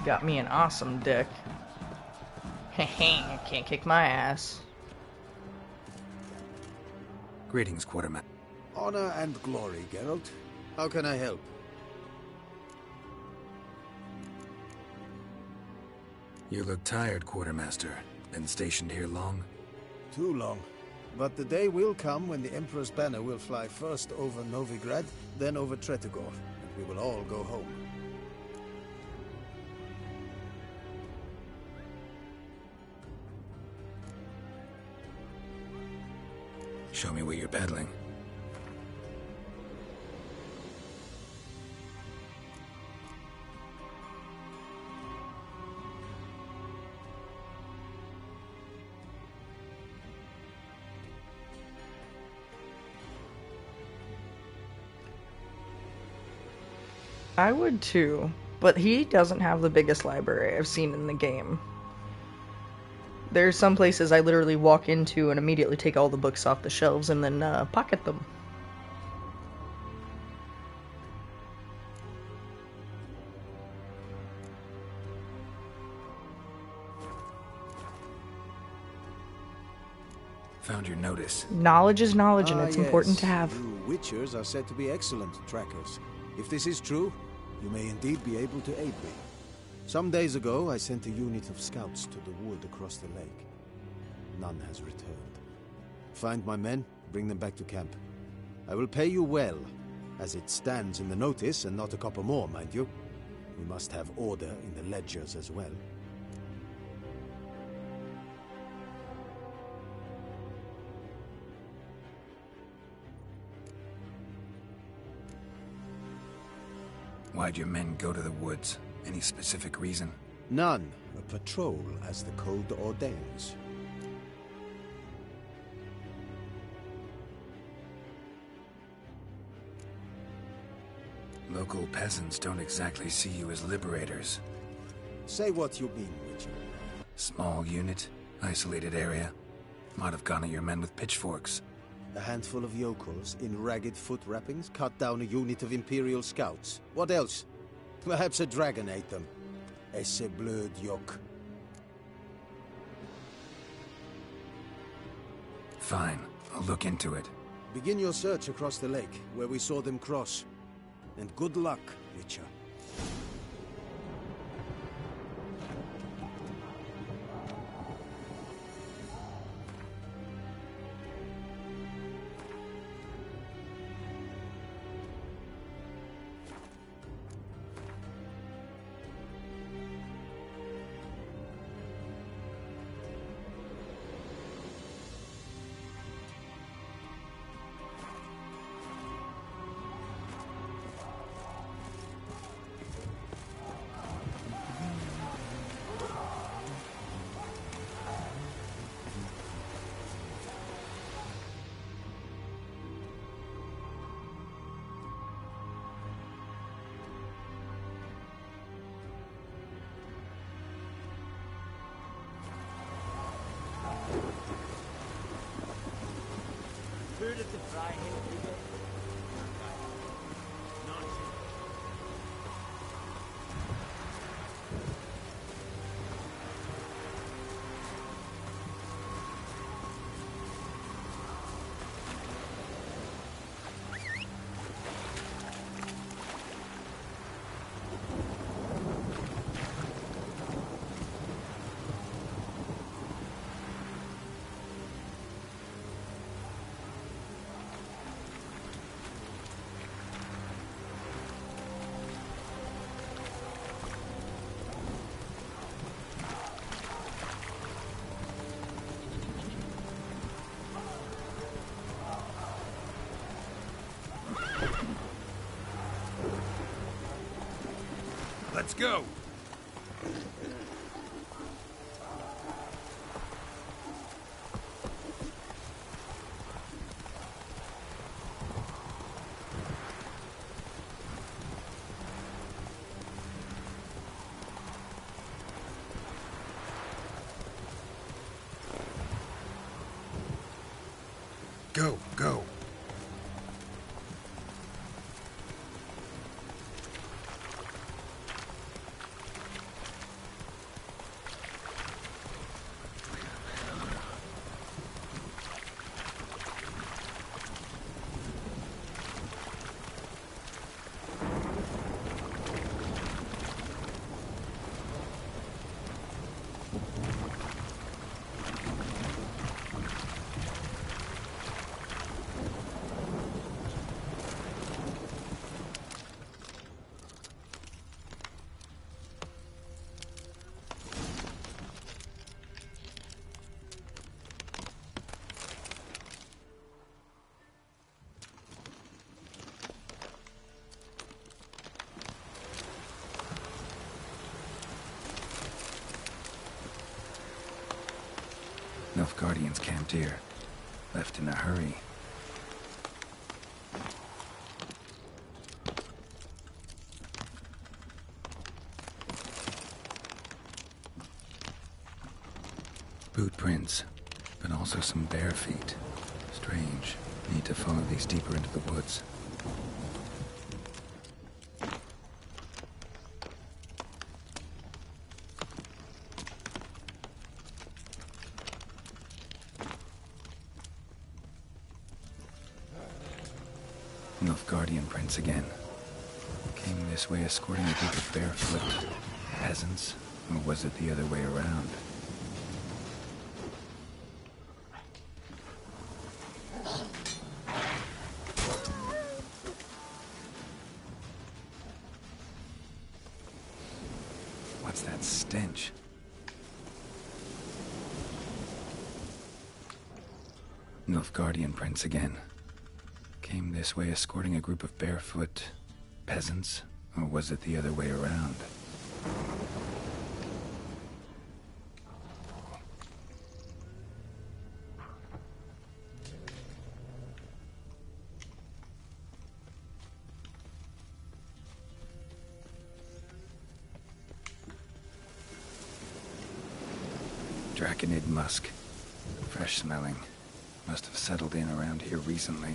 Got me an awesome deck. Heh, can't kick my ass. Greetings, Quartermaster. Honor and glory, Geralt. How can I help? You look tired, Quartermaster. Been stationed here long? Too long. But the day will come when the Emperor's banner will fly first over Novigrad, then over Tretogor, and we will all go home. Show me what you're peddling. I would too, but he doesn't have the biggest library I've seen in the game. There's some places I literally walk into and immediately take all the books off the shelves and then pocket them. Found your notice. Knowledge is knowledge, and it's important to have. You Witchers are said to be excellent trackers. If this is true, you may indeed be able to aid me. Some days ago, I sent a unit of scouts to the wood across the lake. None has returned. Find my men, bring them back to camp. I will pay you well, as it stands in the notice, and not a copper more, mind you. We must have order in the ledgers as well. Why'd your men go to the woods? Any specific reason? None. A patrol, as the code ordains. Local peasants don't exactly see you as liberators. Say what you mean, Witcher. Small unit, isolated area. Might have gone at your men with pitchforks. A handful of yokels in ragged foot wrappings cut down a unit of Imperial scouts. What else? Perhaps a dragon ate them. Esse blöd yoke. Fine, I'll look into it. Begin your search across the lake, where we saw them cross. And good luck, Witcher. Let's go! Go, go. Nilfgaardians camped here. Left in a hurry. Boot prints, but also some bare feet. Strange. Need to follow these deeper into the woods. Nilfgaardian prints again. Came this way escorting a group of barefoot peasants, or was it the other way around? What's that stench? Nilfgaardian prints again. Came this way escorting a group of barefoot peasants, or was it the other way around? Draconid musk. Fresh smelling. Must have settled in around here recently.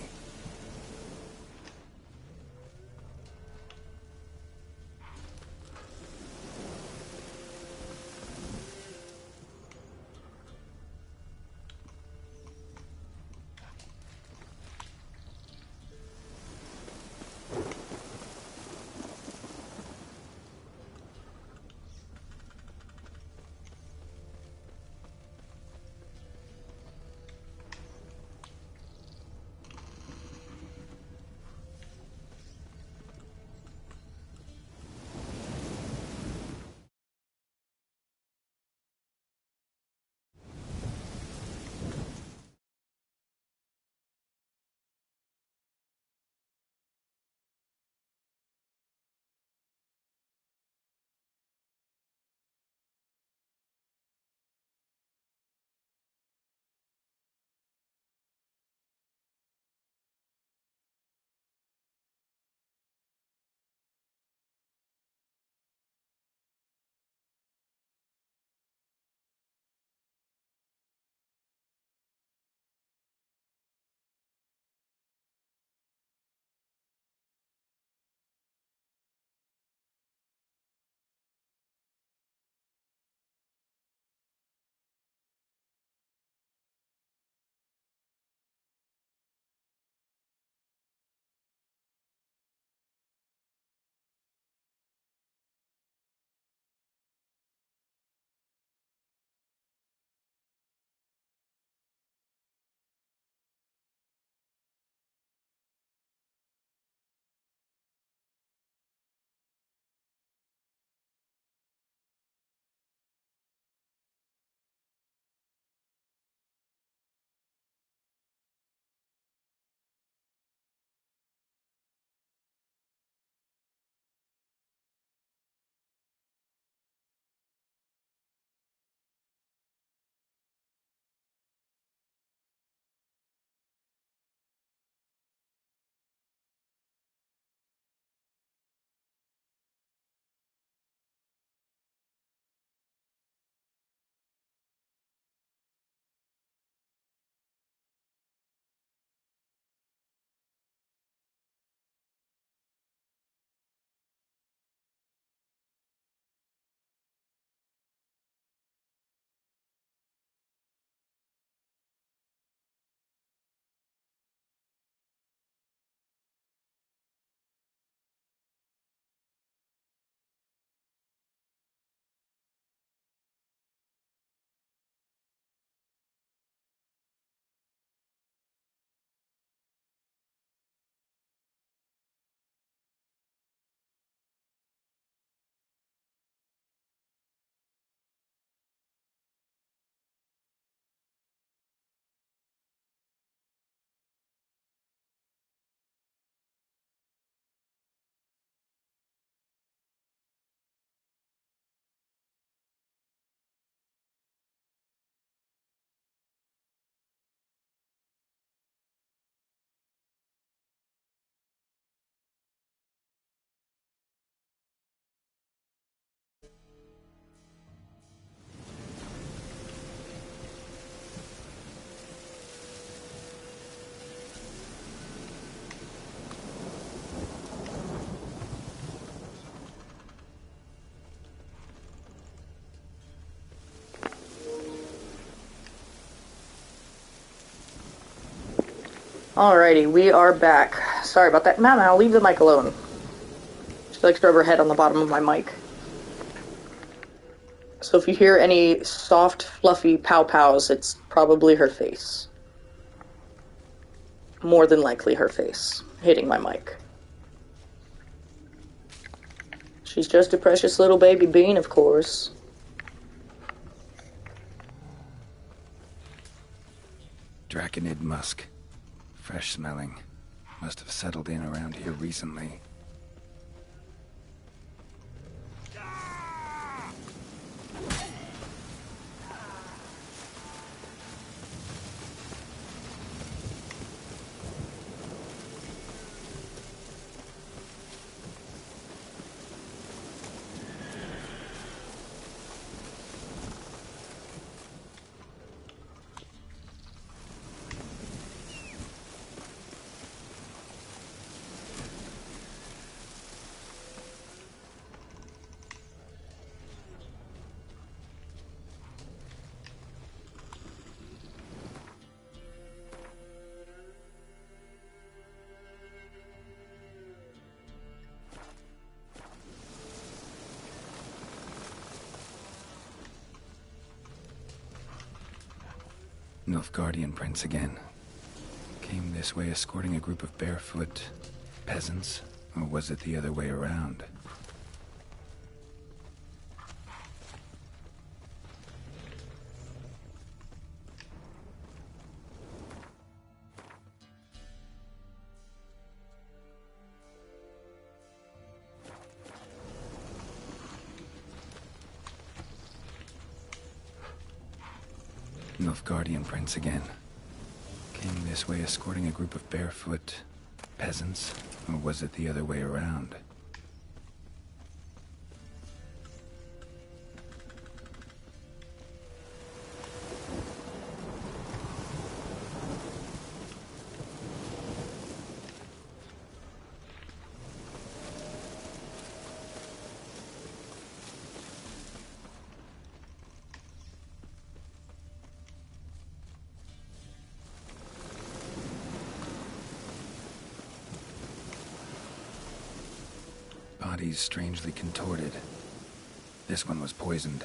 Alrighty, we are back. Sorry about that. Mama, I'll leave the mic alone. She likes to rub her head on the bottom of my mic. So if you hear any soft, fluffy pow-pows, it's probably her face. More than likely her face hitting my mic. She's just a precious little baby bean, of course. Draconid musk. Fresh smelling. Must have settled in around here recently. Nilfgaardian prince again. Came this way escorting a group of barefoot peasants, or was it the other way around? Nilfgaardian prince again. Came this way escorting a group of barefoot peasants, or was it the other way around? Bodies strangely contorted. This one was poisoned.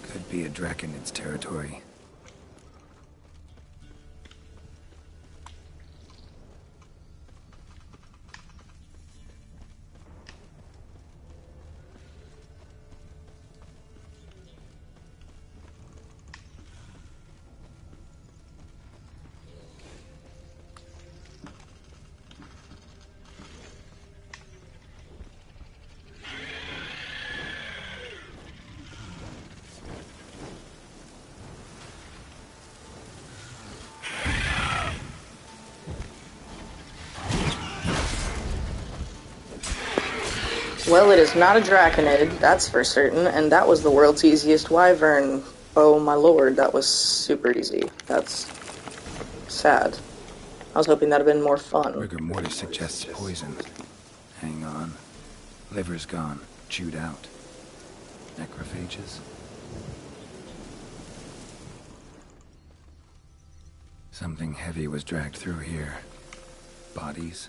Could be a Draconid's territory. Well, it is not a Draconid, that's for certain, and that was the world's easiest wyvern. Oh my lord, that was super easy. That's sad. I was hoping that'd have been more fun. Rigor mortis suggests poison. Hang on. Liver's gone. Chewed out. Necrophages? Something heavy was dragged through here. Bodies?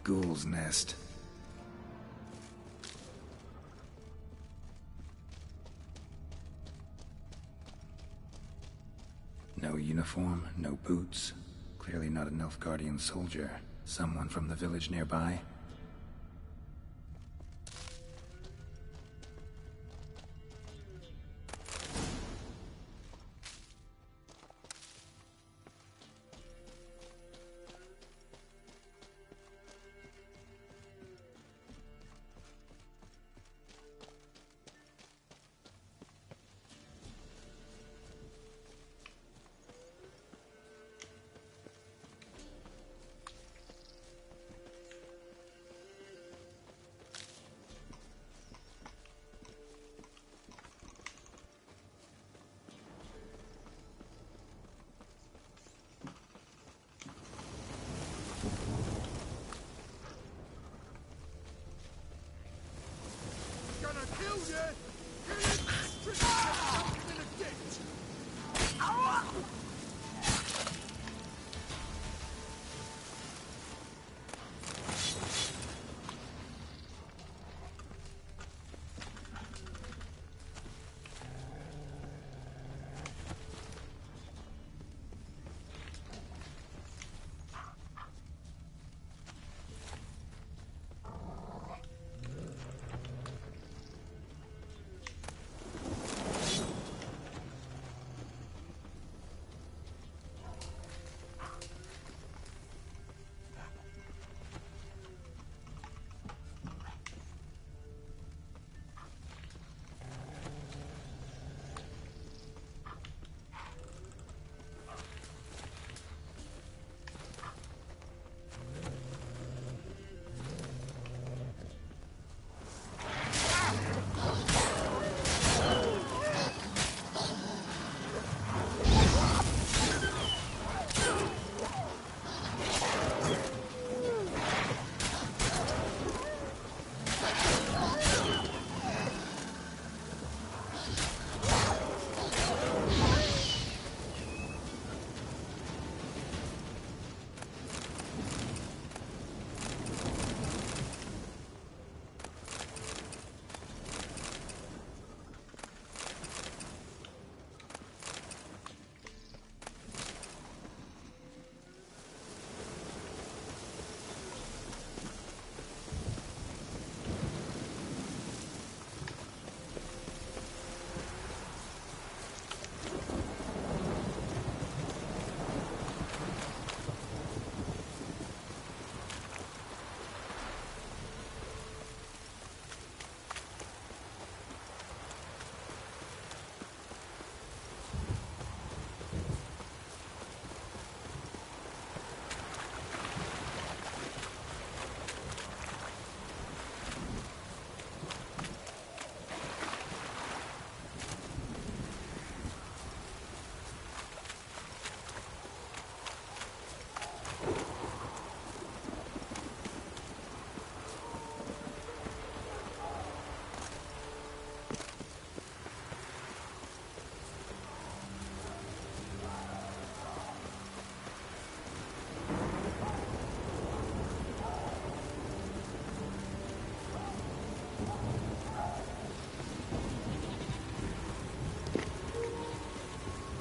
Ghoul's nest. No uniform, no boots. Clearly not a Nilfgaardian soldier. Someone from the village nearby.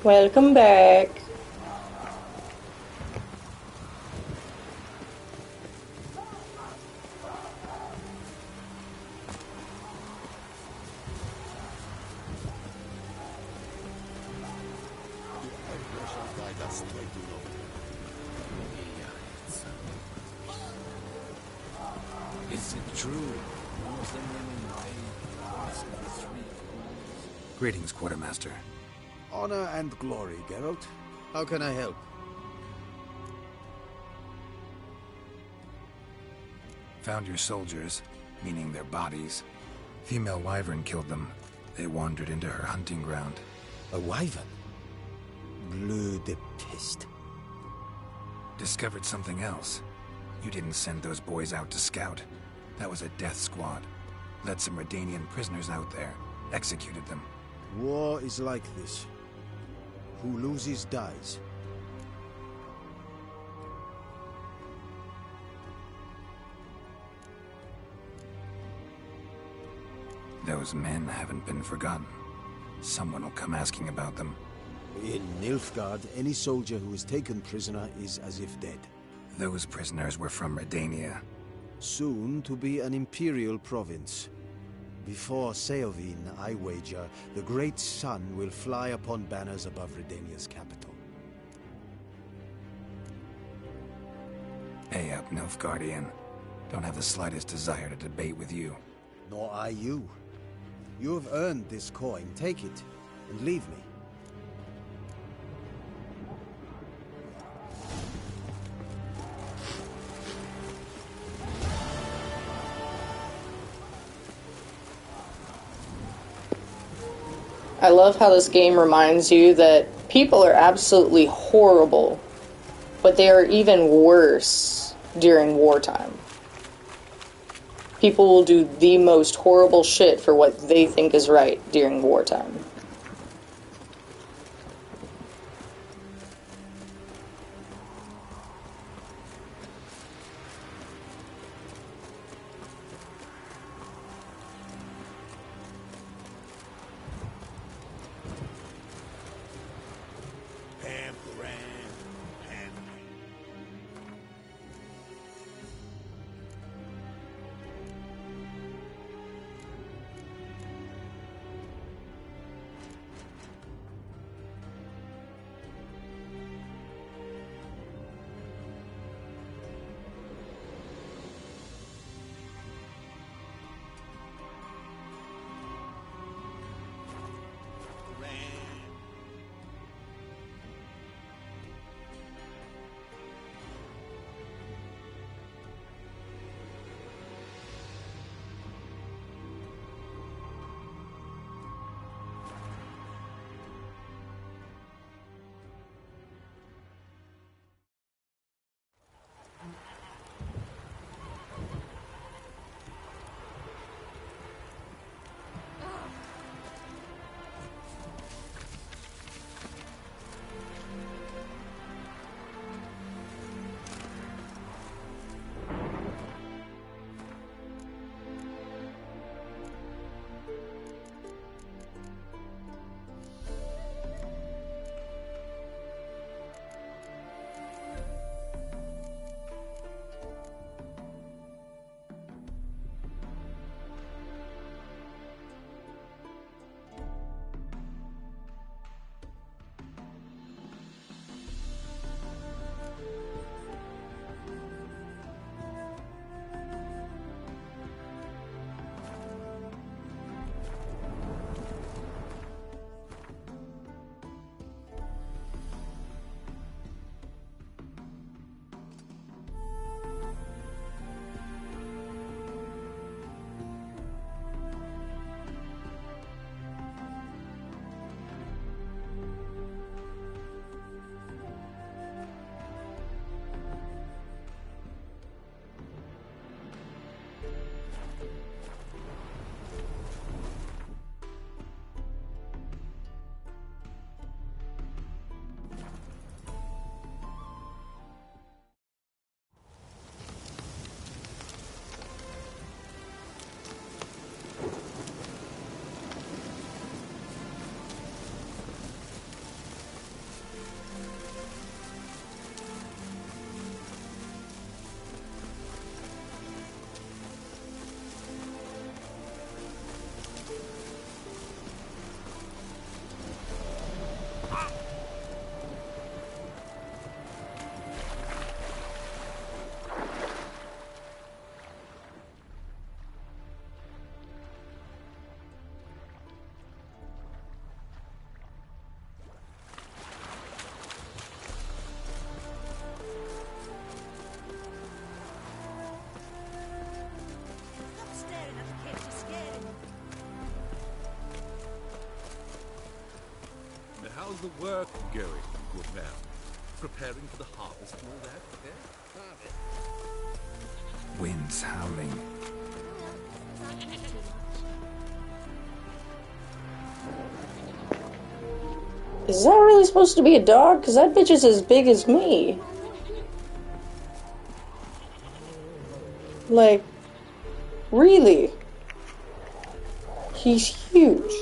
Welcome back. Is it true? Greetings, Quartermaster. Honor and glory, Geralt. How can I help? Found your soldiers, meaning their bodies. Female wyvern killed them. They wandered into her hunting ground. A wyvern? Bleu de peste. Discovered something else. You didn't send those boys out to scout. That was a death squad. Led some Redanian prisoners out there. Executed them. War is like this. Who loses dies. Those men haven't been forgotten. Someone will come asking about them. In Nilfgaard, any soldier who is taken prisoner is as if dead. Those prisoners were from Redania. Soon to be an imperial province. Before Seovin, I wager, the great sun will fly upon banners above Redania's capital. Hey up, Nilfgaardian. Don't have the slightest desire to debate with you. Nor I you. You have earned this coin. Take it, and leave me. I love how this game reminds you that people are absolutely horrible, but they are even worse during wartime. People will do the most horrible shit for what they think is right during wartime. How's the work going, good man? Preparing for the harvest and all that, eh? Wind's howling. Is that really supposed to be a dog? Because that bitch is as big as me. Like, really? He's huge.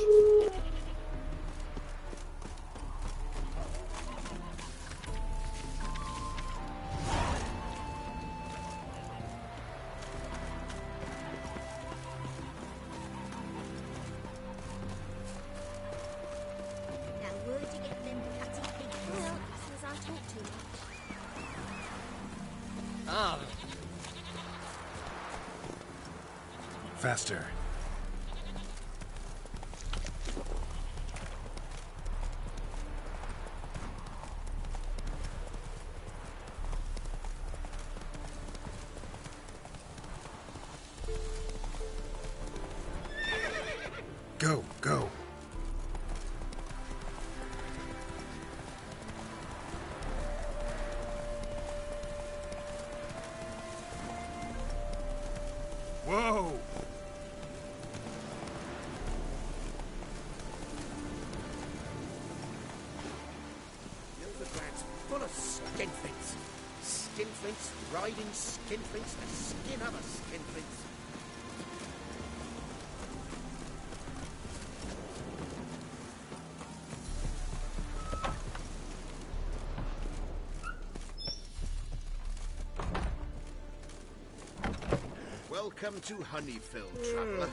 Faster. Go, go. Whoa! skinflints. Skinflints riding skinflints to skin other skinflints. Welcome to Honeyfield, traveller.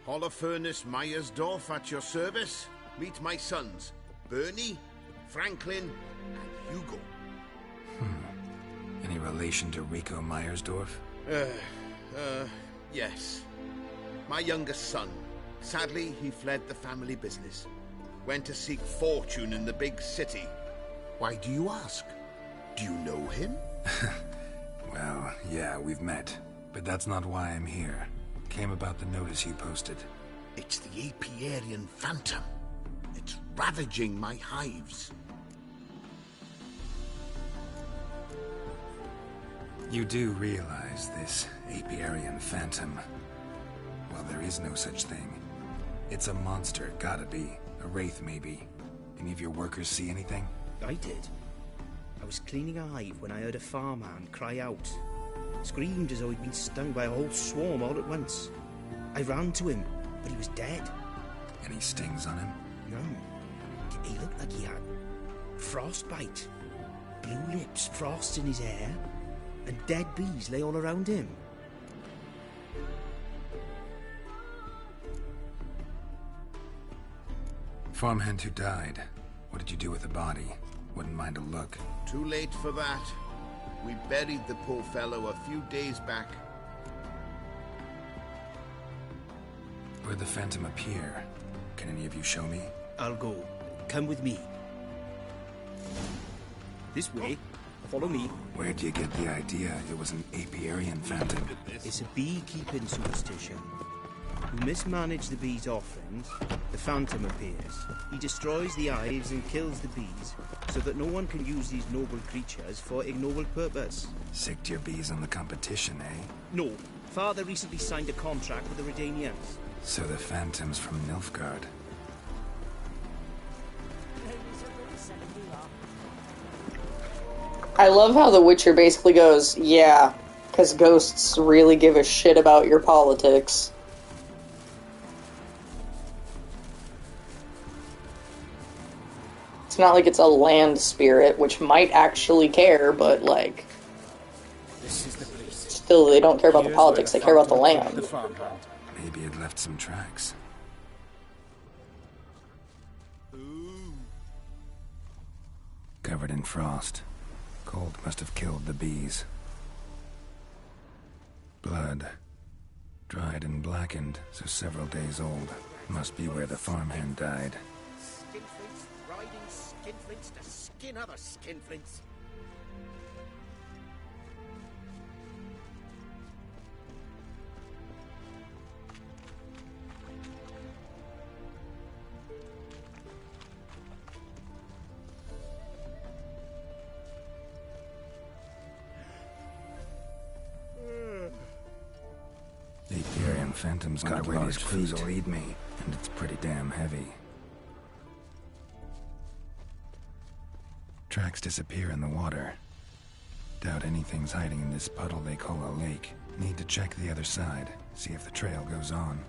Holofernes Myersdorf at your service. Meet my sons, Bernie, Franklin, and Hugo. Any relation to Rico Myersdorf? Yes. My youngest son. Sadly, he fled the family business. Went to seek fortune in the big city. Why do you ask? Do you know him? Well, yeah, we've met. But that's not why I'm here. Came about the notice you posted. It's the Apiarian Phantom. It's ravaging my hives. You do realize this Apiarian Phantom? Well, there is no such thing. It's a monster, gotta be. A wraith, maybe. Any of your workers see anything? I did. I was cleaning a hive when I heard a farmhand cry out. Screamed as though he'd been stung by a whole swarm all at once. I ran to him, but he was dead. Any stings on him? None. He looked like he had frostbite. Blue lips, frost in his hair, and dead bees lay all around him. Farmhand who died. What did you do with the body? Wouldn't mind a look. Too late for that. We buried the poor fellow a few days back. Where'd the Phantom appear? Can any of you show me? I'll go. Come with me. This way. Follow me. Where'd you get the idea it was an Apiarian Phantom? It's a beekeeping superstition. You mismanage the bees' offerings, the Phantom appears. He destroys the hives and kills the bees, so that no one can use these noble creatures for ignoble purpose. Sicked your bees on the competition, eh? No. Father recently signed a contract with the Redanians. So the Phantom's from Nilfgaard. I love how The Witcher basically goes, yeah, because ghosts really give a shit about your politics. It's not like it's a land spirit, which might actually care, but, like, This is the place. still, they don't care about the politics, they care about the land. Maybe it left some tracks. Covered in frost. Cold must have killed the bees. Blood. Dried and blackened, so several days old. Must be where the farmhand died. Skinflints riding skinflints to skin other skinflints. The Apiarian Phantom's got large feet. Will eat me, and it's pretty damn heavy. Tracks disappear in the water. Doubt anything's hiding in this puddle they call a lake. Need to check the other side, see if the trail goes on.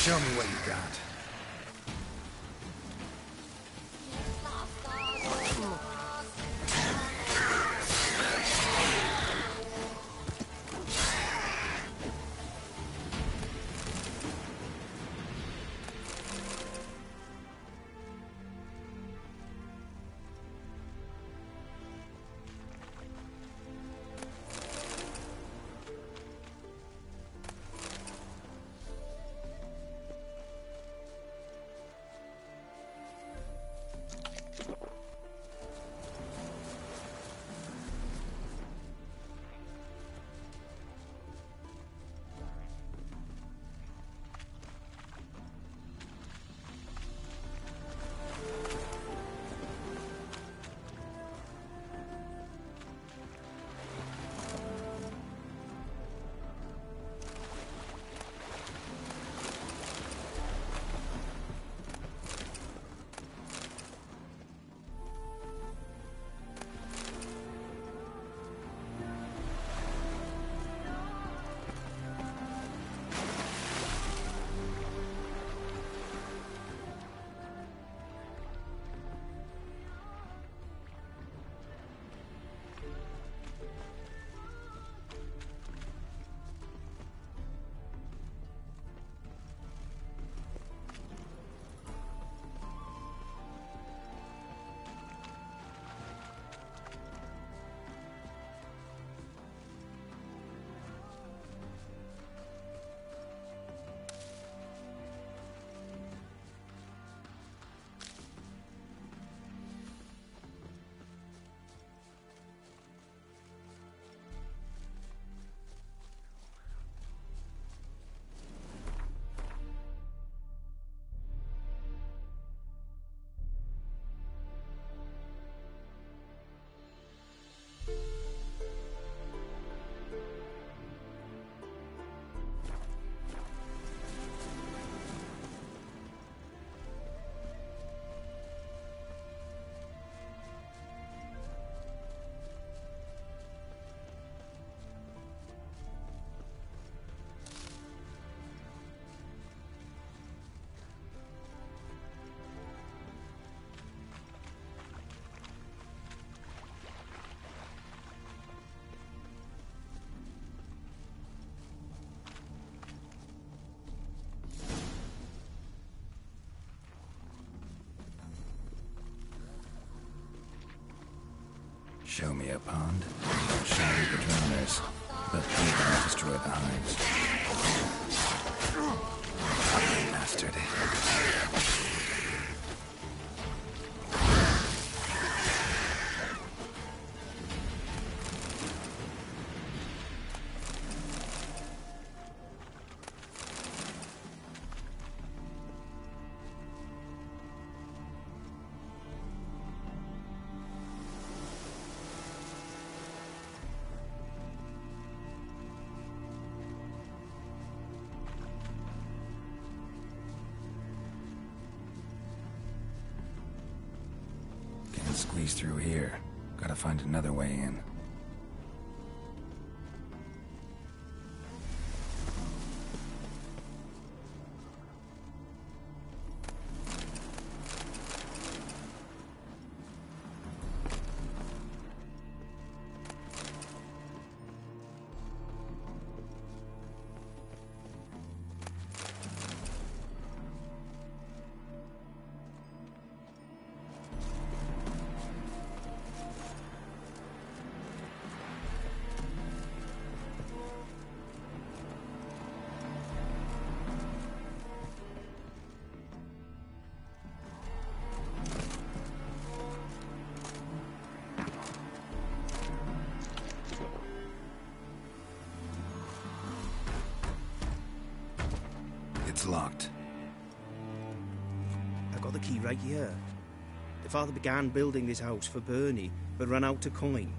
Show me what you got. Show me a pond. Show me the drowners. But they don't destroy the hives. Fucking bastard. Squeeze through here. Gotta find another way in. It's locked. I got the key right here. The father began building this house for Bernie, but ran out of coin.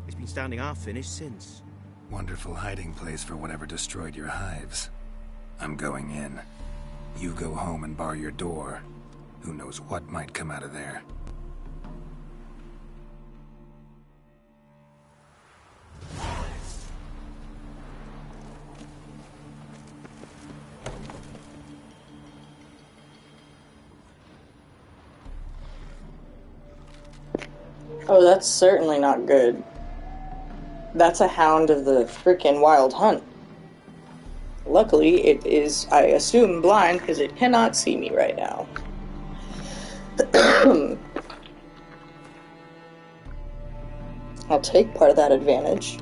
It's been standing half finished since. Wonderful hiding place for whatever destroyed your hives. I'm going in. You go home and bar your door. Who knows what might come out of there. Oh, that's certainly not good. That's a hound of the frickin' Wild Hunt. Luckily, it is, I assume, blind because it cannot see me right now. I'll take part of that advantage.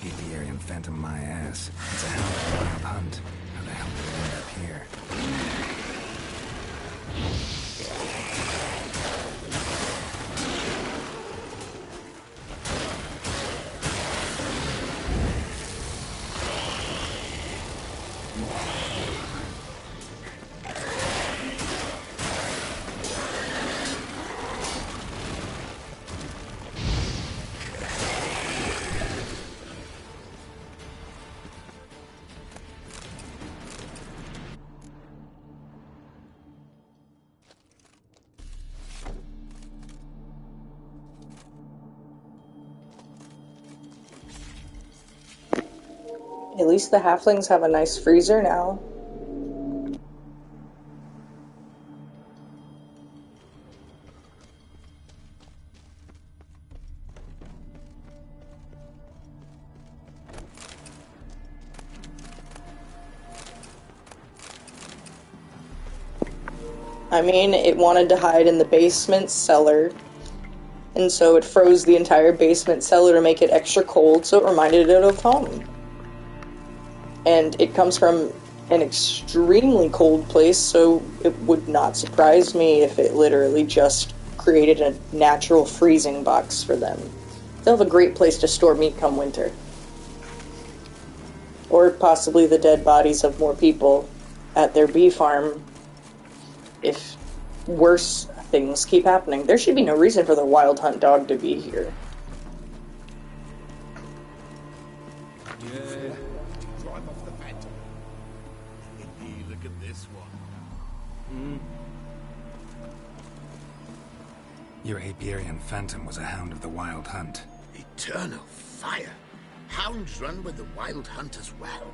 Apiarian phantom my ass. It's a hell of a wild hunt. How the hell did it end up here? At least the halflings have a nice freezer now. I mean, it wanted to hide in the basement cellar, and so it froze the entire basement cellar to make it extra cold, so it reminded it of home. And it comes from an extremely cold place, so it would not surprise me if it literally just created a natural freezing box for them. They'll have a great place to store meat come winter. Or possibly the dead bodies of more people at their bee farm if worse things keep happening. There should be no reason for the Wild Hunt dog to be here. Yeah. Drive off the Phantom. Indeed, look at this one. Your Apiarian Phantom was a hound of the Wild Hunt. Eternal fire. Hounds run with the Wild Hunt as well.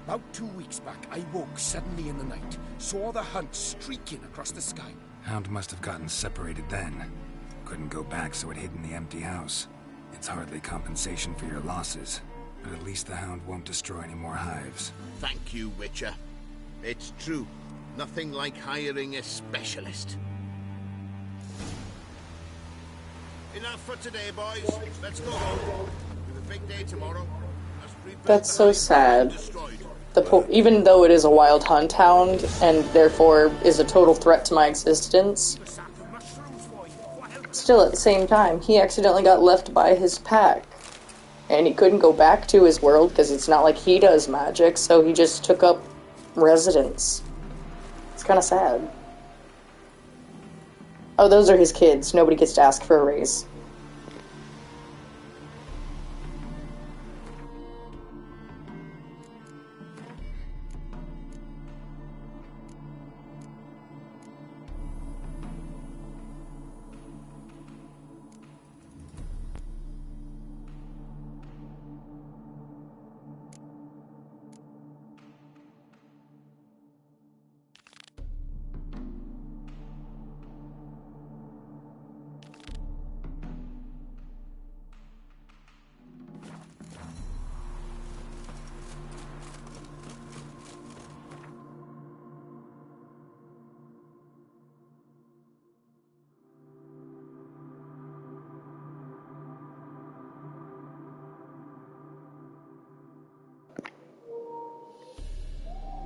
About 2 weeks back, I woke suddenly in the night, saw the hunt streaking across the sky. Hound must have gotten separated then. Couldn't go back, so it hid in the empty house. It's hardly compensation for your losses, but at least the hound won't destroy any more hives. Thank you, Witcher. It's true. Nothing like hiring a specialist. Enough for today, boys. Let's go home. We have a big day tomorrow. That's so sad. Even though it is a Wild Hunt hound, and therefore is a total threat to my existence, still at the same time, he accidentally got left by his pack. And he couldn't go back to his world, because it's not like he does magic, so he just took up residence. It's kind of sad. Oh, those are his kids. Nobody gets to ask for a raise.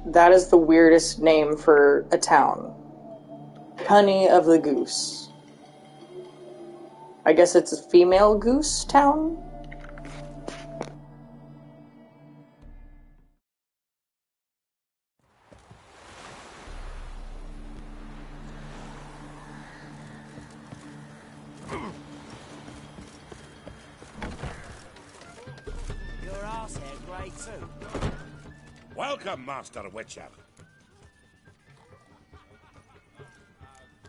That is the weirdest name for a town. Honey of the Goose. I guess it's a female goose town? Your arsehead grey too. Welcome, Master Witcher.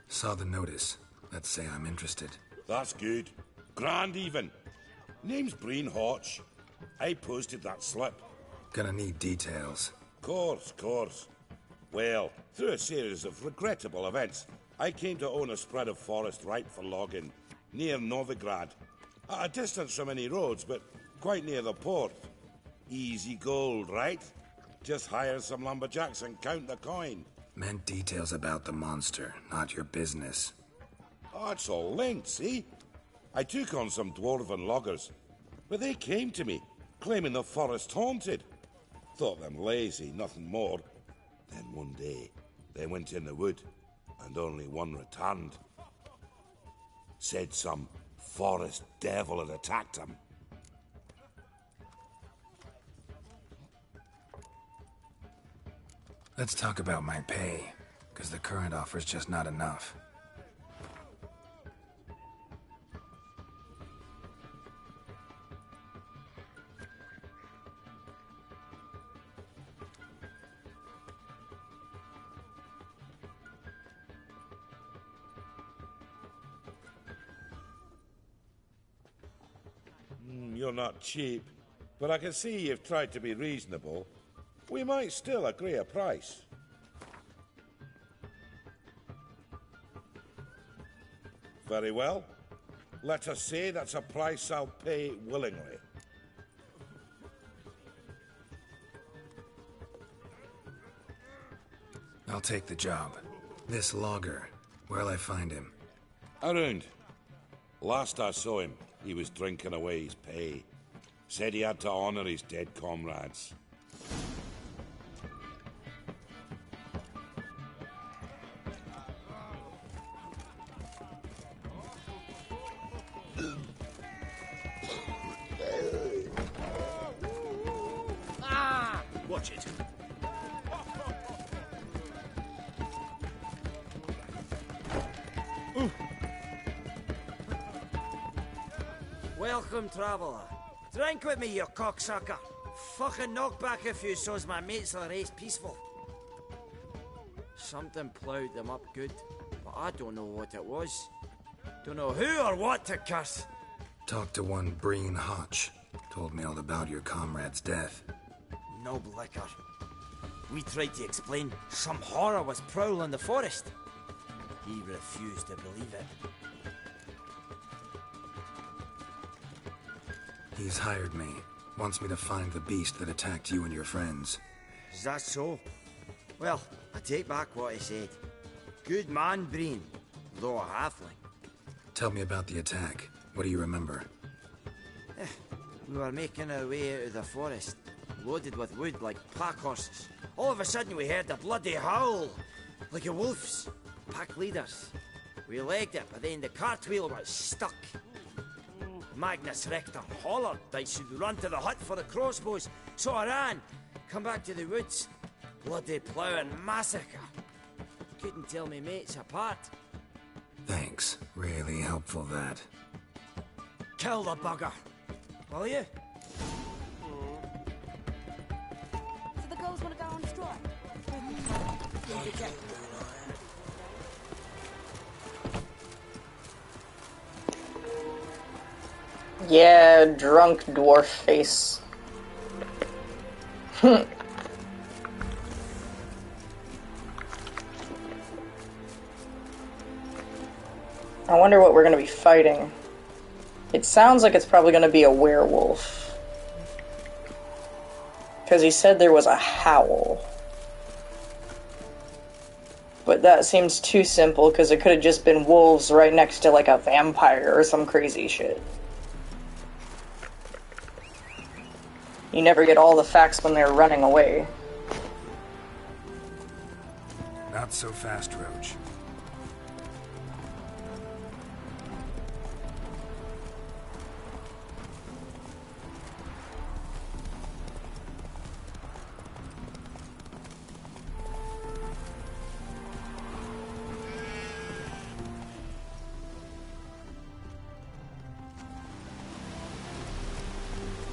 Saw the notice. Let's say I'm interested. That's good. Grand even. Name's Breen Hotch. I posted that slip. Gonna need details. Course. Well, through a series of regrettable events, I came to own a spread of forest ripe for logging, near Novigrad. At a distance from any roads, but quite near the port. Easy gold, right? Just hire some lumberjacks and count the coin. Meant details about the monster, not your business. Oh, it's all linked, see? I took on some dwarven loggers, but they came to me, claiming the forest haunted. Thought them lazy, nothing more. Then one day, they went in the wood, and only one returned. Said some forest devil had attacked him. Let's talk about my pay, because the current offer's just not enough. You're not cheap, but I can see you've tried to be reasonable. We might still agree a price. Very well. Let us say that's a price I'll pay willingly. I'll take the job. This logger, where'll I find him? Around. Last I saw him, he was drinking away his pay. Said he had to honor his dead comrades. Dodge it. Welcome, traveller. Drink with me, you cocksucker. Fucking knock back a few so's my mates will race peaceful. Something ploughed them up good, but I don't know what it was. Don't know who or what to curse. Talked to one Breen Hotch. Told me all about your comrade's death. No blicker. We tried to explain some horror was prowling the forest. He refused to believe it. He's hired me. Wants me to find the beast that attacked you and your friends. Is that so? Well, I take back what I said. Good man, Breen, though a halfling. Tell me about the attack. What do you remember? We were making our way out of the forest, loaded with wood like pack horses. All of a sudden we heard a bloody howl, like a wolf's. Pack leaders. We legged it, but then the cartwheel was stuck. Magnus Rector hollered I should run to the hut for the crossbows, so I ran. Come back to the woods. Bloody ploughing massacre. Couldn't tell me mates apart. Thanks. Really helpful, that. Kill the bugger. Will you? So the girls want to go on strike? Yeah, drunk dwarf face. I wonder what we're going to be fighting. It sounds like it's probably going to be a werewolf. Because he said there was a howl. But that seems too simple, because it could have just been wolves right next to like a vampire or some crazy shit. You never get all the facts when they're running away. Not so fast, Roach.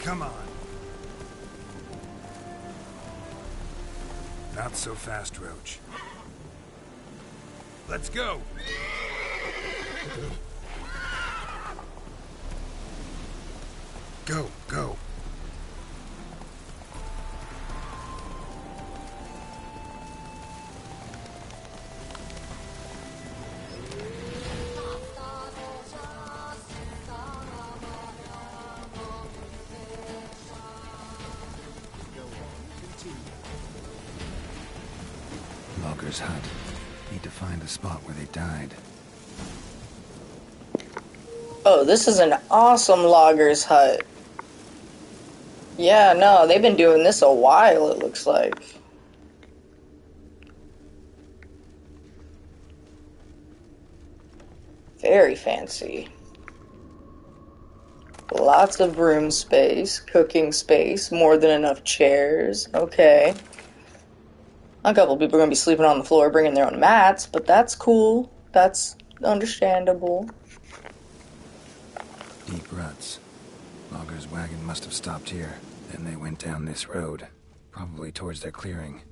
Come on. Not so fast, Roach. Let's go! Go, go. Logger's hut. Need to find the spot where they died. Oh, this is an awesome logger's hut. Yeah, no, they've been doing this a while, it looks like. Very fancy. Lots of room space, cooking space, more than enough chairs. Okay. A couple people are going to be sleeping on the floor, bringing their own mats, but that's cool. That's understandable. Deep ruts. Logger's wagon must have stopped here. Then they went down this road. Probably towards their clearing.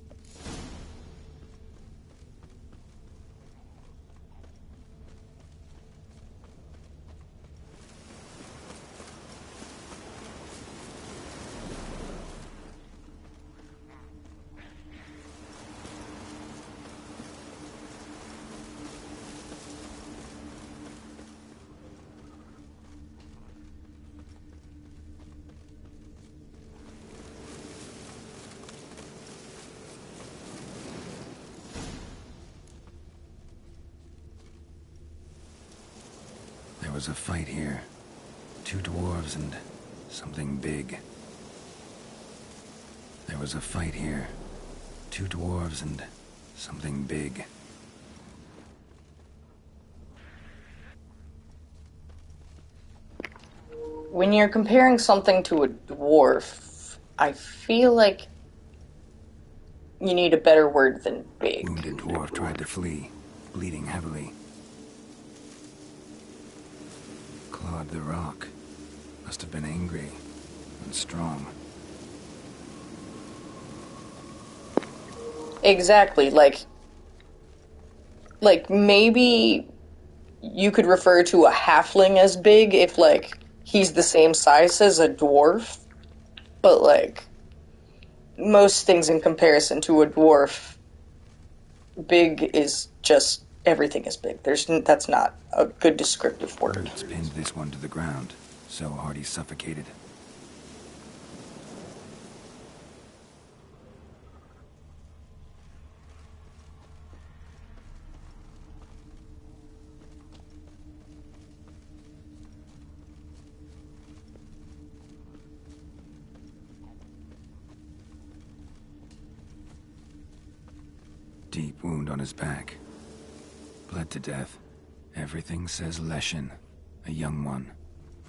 There was a fight here. 2 dwarves and something big. There was a fight here. 2 dwarves and something big. When you're comparing something to a dwarf, I feel like You need a better word than big. Wounded dwarf tried to flee, bleeding heavily. Clawed the rock. Must have been angry and strong. Exactly, like maybe you could refer to a halfling as big if, like, he's the same size as a dwarf, but, like, most things in comparison to a dwarf, big is just, everything is big. That's not a good descriptive word. Roots pinned this one to the ground, so hard he suffocated. Deep wound on his back. Bled to death. Everything says Leshen. A young one.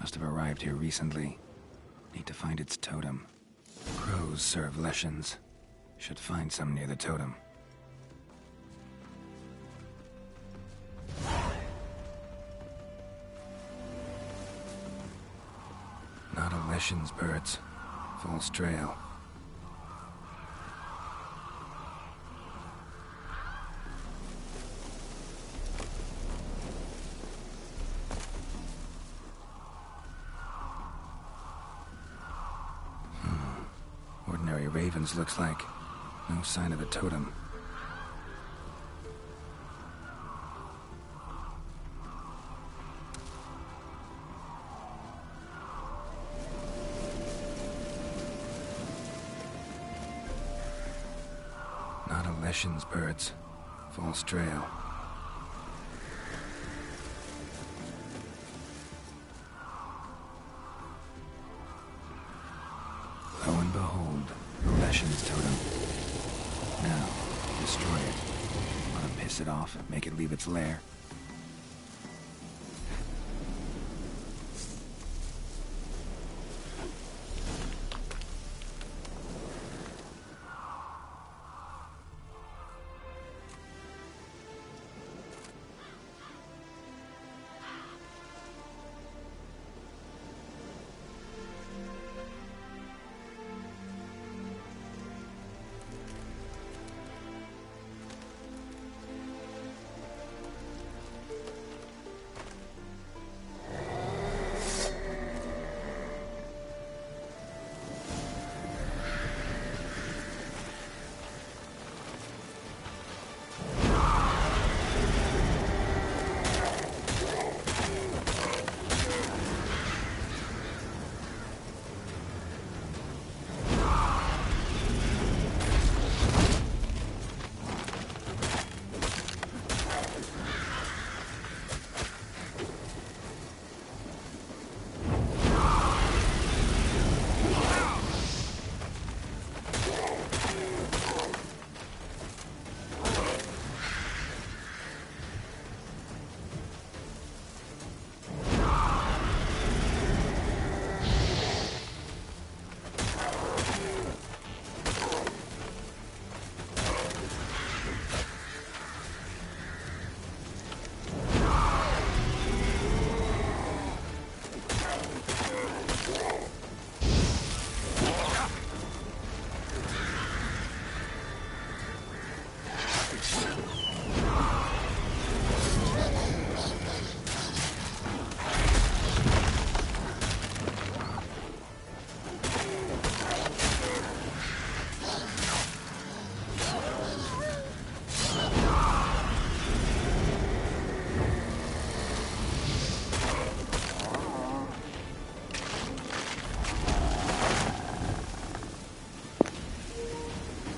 Must have arrived here recently. Need to find its totem. Crows serve Leshens. Should find some near the totem. Not a Leshen's birds. False trail. Ordinary ravens, looks like. No sign of a totem. Not a Leshen's birds. False trail. Lo and behold, the Leshen's totem. Now, destroy it. Want to piss it off, make it leave its lair.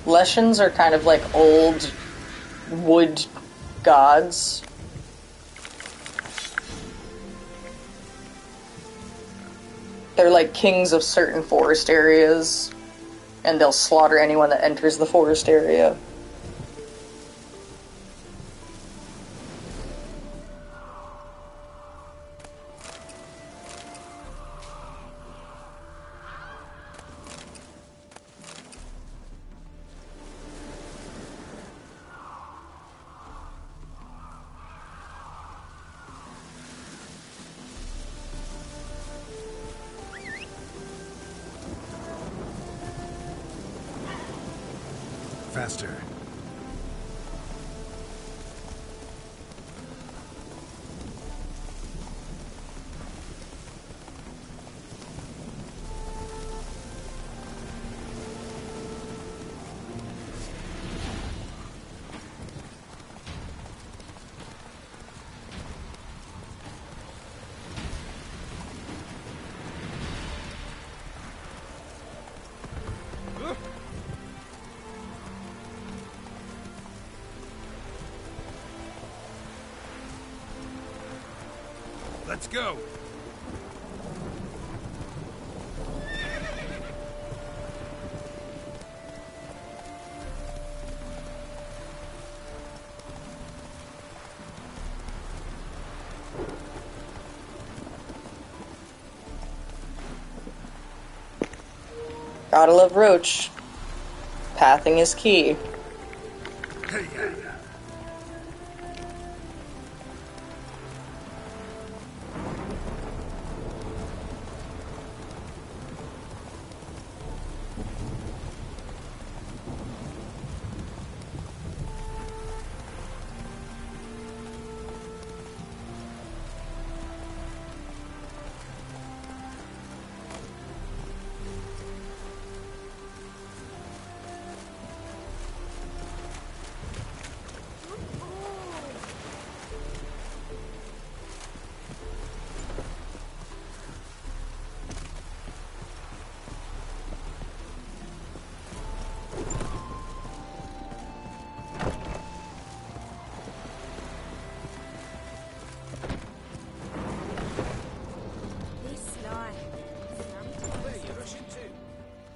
Leshens are kind of like old wood gods. They're like kings of certain forest areas, and they'll slaughter anyone that enters the forest area. faster. Let's go. Gotta love Roach. Pathing is key.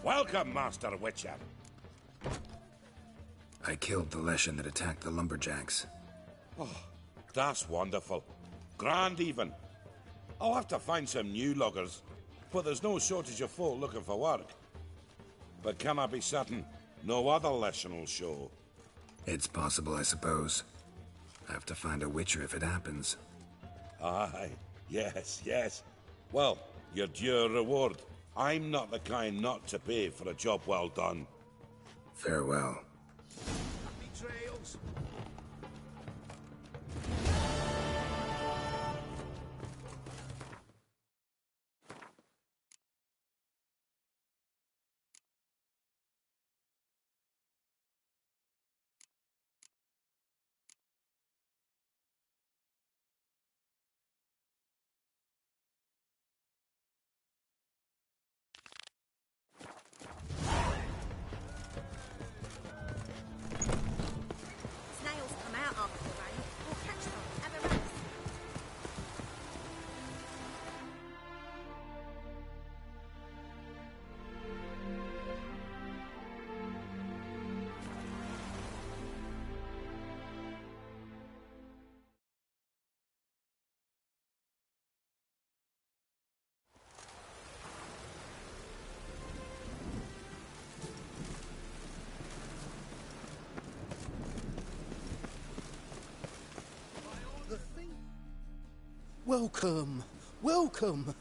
Welcome, Master Witcher. I killed the Leshen that attacked the lumberjacks. Oh, that's wonderful. Grand, even. I'll have to find some new loggers, but there's no shortage of folk looking for work. But can I be certain no other Leshen will show? It's possible, I suppose. I have to find a Witcher if it happens. Aye, yes, yes. Well, your due reward. I'm not the kind not to pay for a job well done. Farewell. Happy trails. Snails come out after the rain. We'll catch them. Have a race. Welcome, welcome.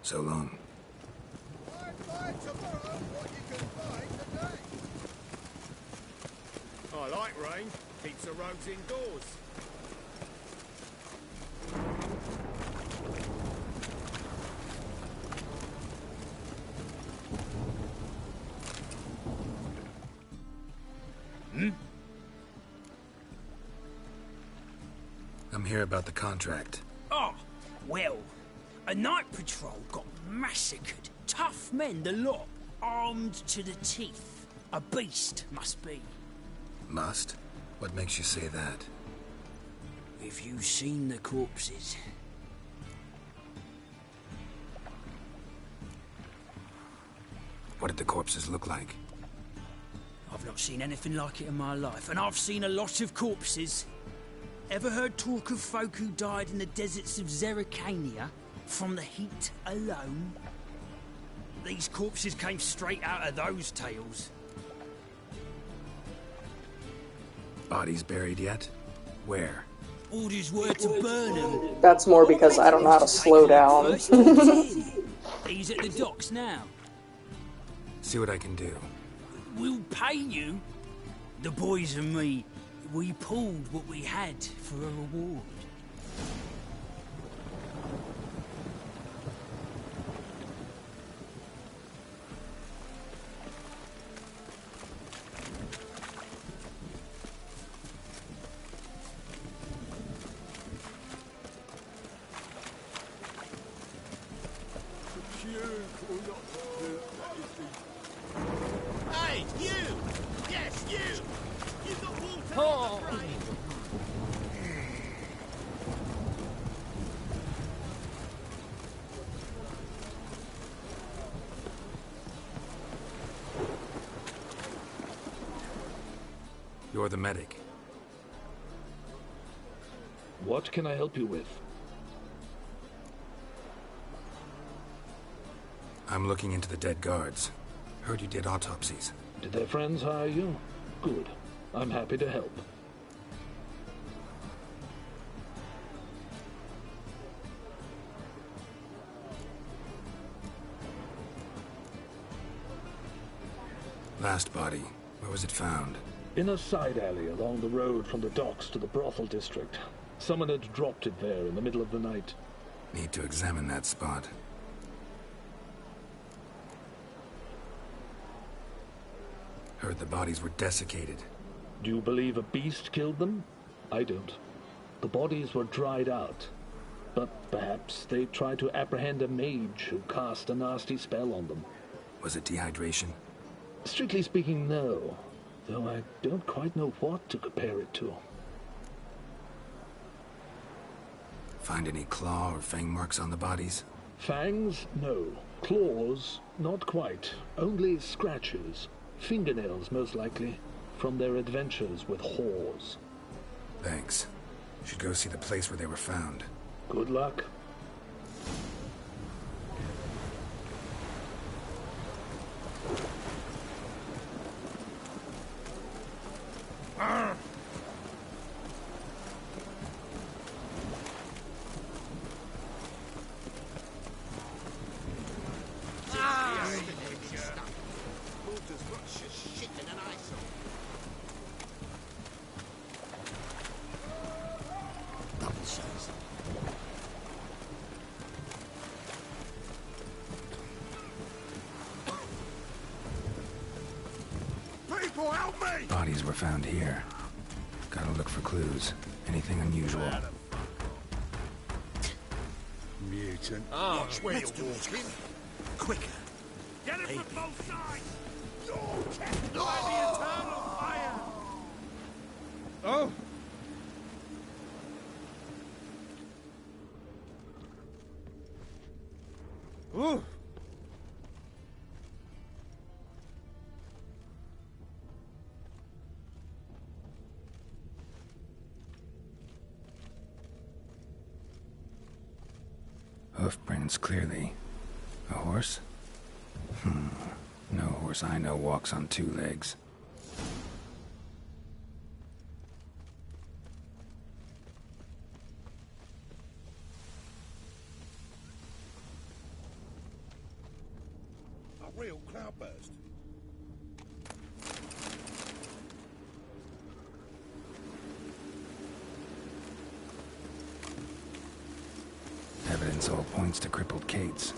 So long. I like rain. Keeps the rogues indoors. I'm here about the contract. Oh, well, a night patrol got massacred. Tough men, the lot, armed to the teeth. A beast, must be. Must? What makes you say that? Have you seen the corpses? What did the corpses look like? I've not seen anything like it in my life, and I've seen a lot of corpses. Ever heard talk of folk who died in the deserts of Zerrikania from the heat alone? These corpses came straight out of those tales. Bodies buried yet? Where? Orders were to burn them. That's more because I don't know how to slow down. He's at the docks now. See what I can do. We'll pay you. The boys and me, we pulled what we had for a reward. Hey, you! Yes, you! You got water Oh. in the brain! You're the medic. What can I help you with? I'm looking into the dead guards. Heard you did autopsies. Did their friends hire you? Good. I'm happy to help. Last body, where was it found? In a side alley along the road from the docks to the brothel district. Someone had dropped it there in the middle of the night. Need to examine that spot. Heard the bodies were desiccated. Do you believe a beast killed them? I don't. The bodies were dried out. But perhaps they tried to apprehend a mage who cast a nasty spell on them. Was it dehydration? Strictly speaking, no. Though I don't quite know what to compare it to. Find any claw or fang marks on the bodies? Fangs? No. Claws? Not quite. Only scratches. Fingernails, most likely. From their adventures with whores. Thanks. Should go see the place where they were found. Good luck. People, help me! Bodies were found here. Gotta look for clues. Anything unusual. Mutant. Watch where you're walking. Quicker. Get it from both sides! The eternal fire! Oh! Ooh! Hoof prints clearly. A horse? No horse I know walks on two legs. A real cloudburst. Evidence all points to crippled Kate's.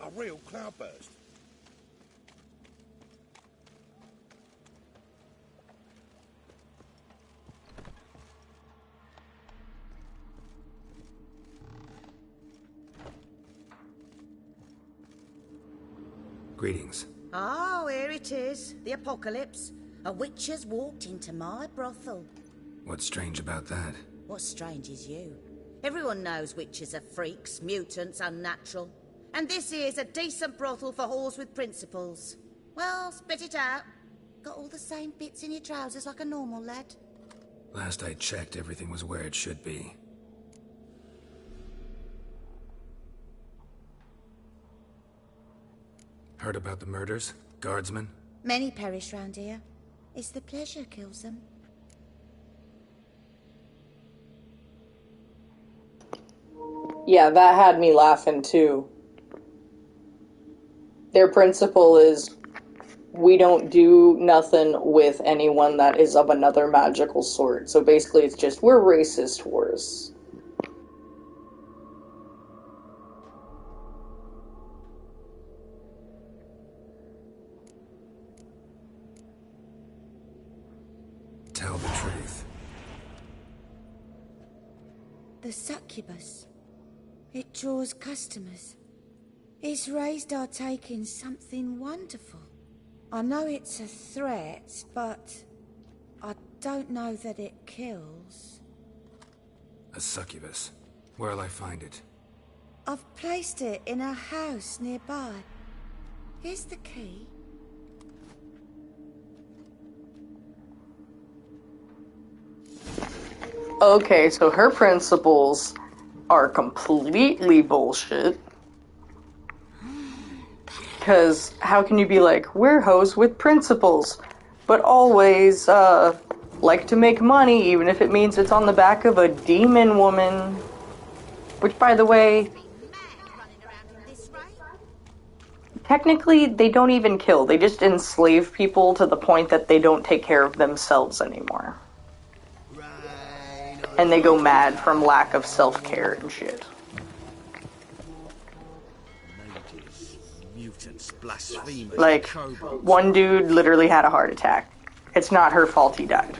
A real cloudburst. Greetings. Oh, here it is. The apocalypse. A witch has walked into my brothel. What's strange about that? What's strange is you. Everyone knows witches are freaks, mutants, unnatural. And this here's a decent brothel for whores with principles. Well, spit it out. Got all the same bits in your trousers like a normal lad. Last I checked, everything was where it should be. Heard about the murders? Guardsmen? Many perish round here. It's the pleasure kills them. Yeah, that had me laughing too. Their principle is, we don't do nothing with anyone that is of another magical sort. So basically it's just, we're racist wars. Tell the truth. The succubus. It draws customers. It's raised our take in something wonderful. I know it's a threat, but I don't know that it kills. A succubus. Where'll I find it? I've placed it in a house nearby. Here's the key. Okay, so her principles are completely bullshit. Because how can you be like, we're hoes with principles, but always, like to make money, even if it means it's on the back of a demon woman. Which, by the way, technically, they don't even kill. They just enslave people to the point that they don't take care of themselves anymore. And they go mad from lack of self-care and shit. Like, one dude literally had a heart attack. It's not her fault he died.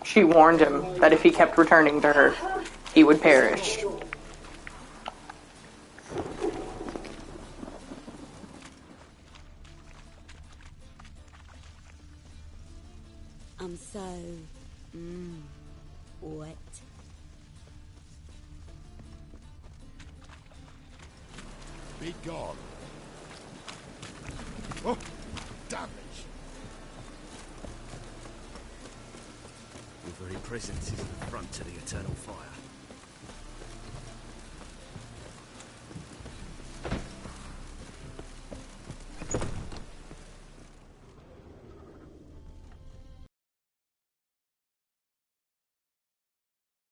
She warned him that if he kept returning to her, he would perish. I'm so... wet. Be gone. Oh, damage. Your very presence is an affront to the eternal fire.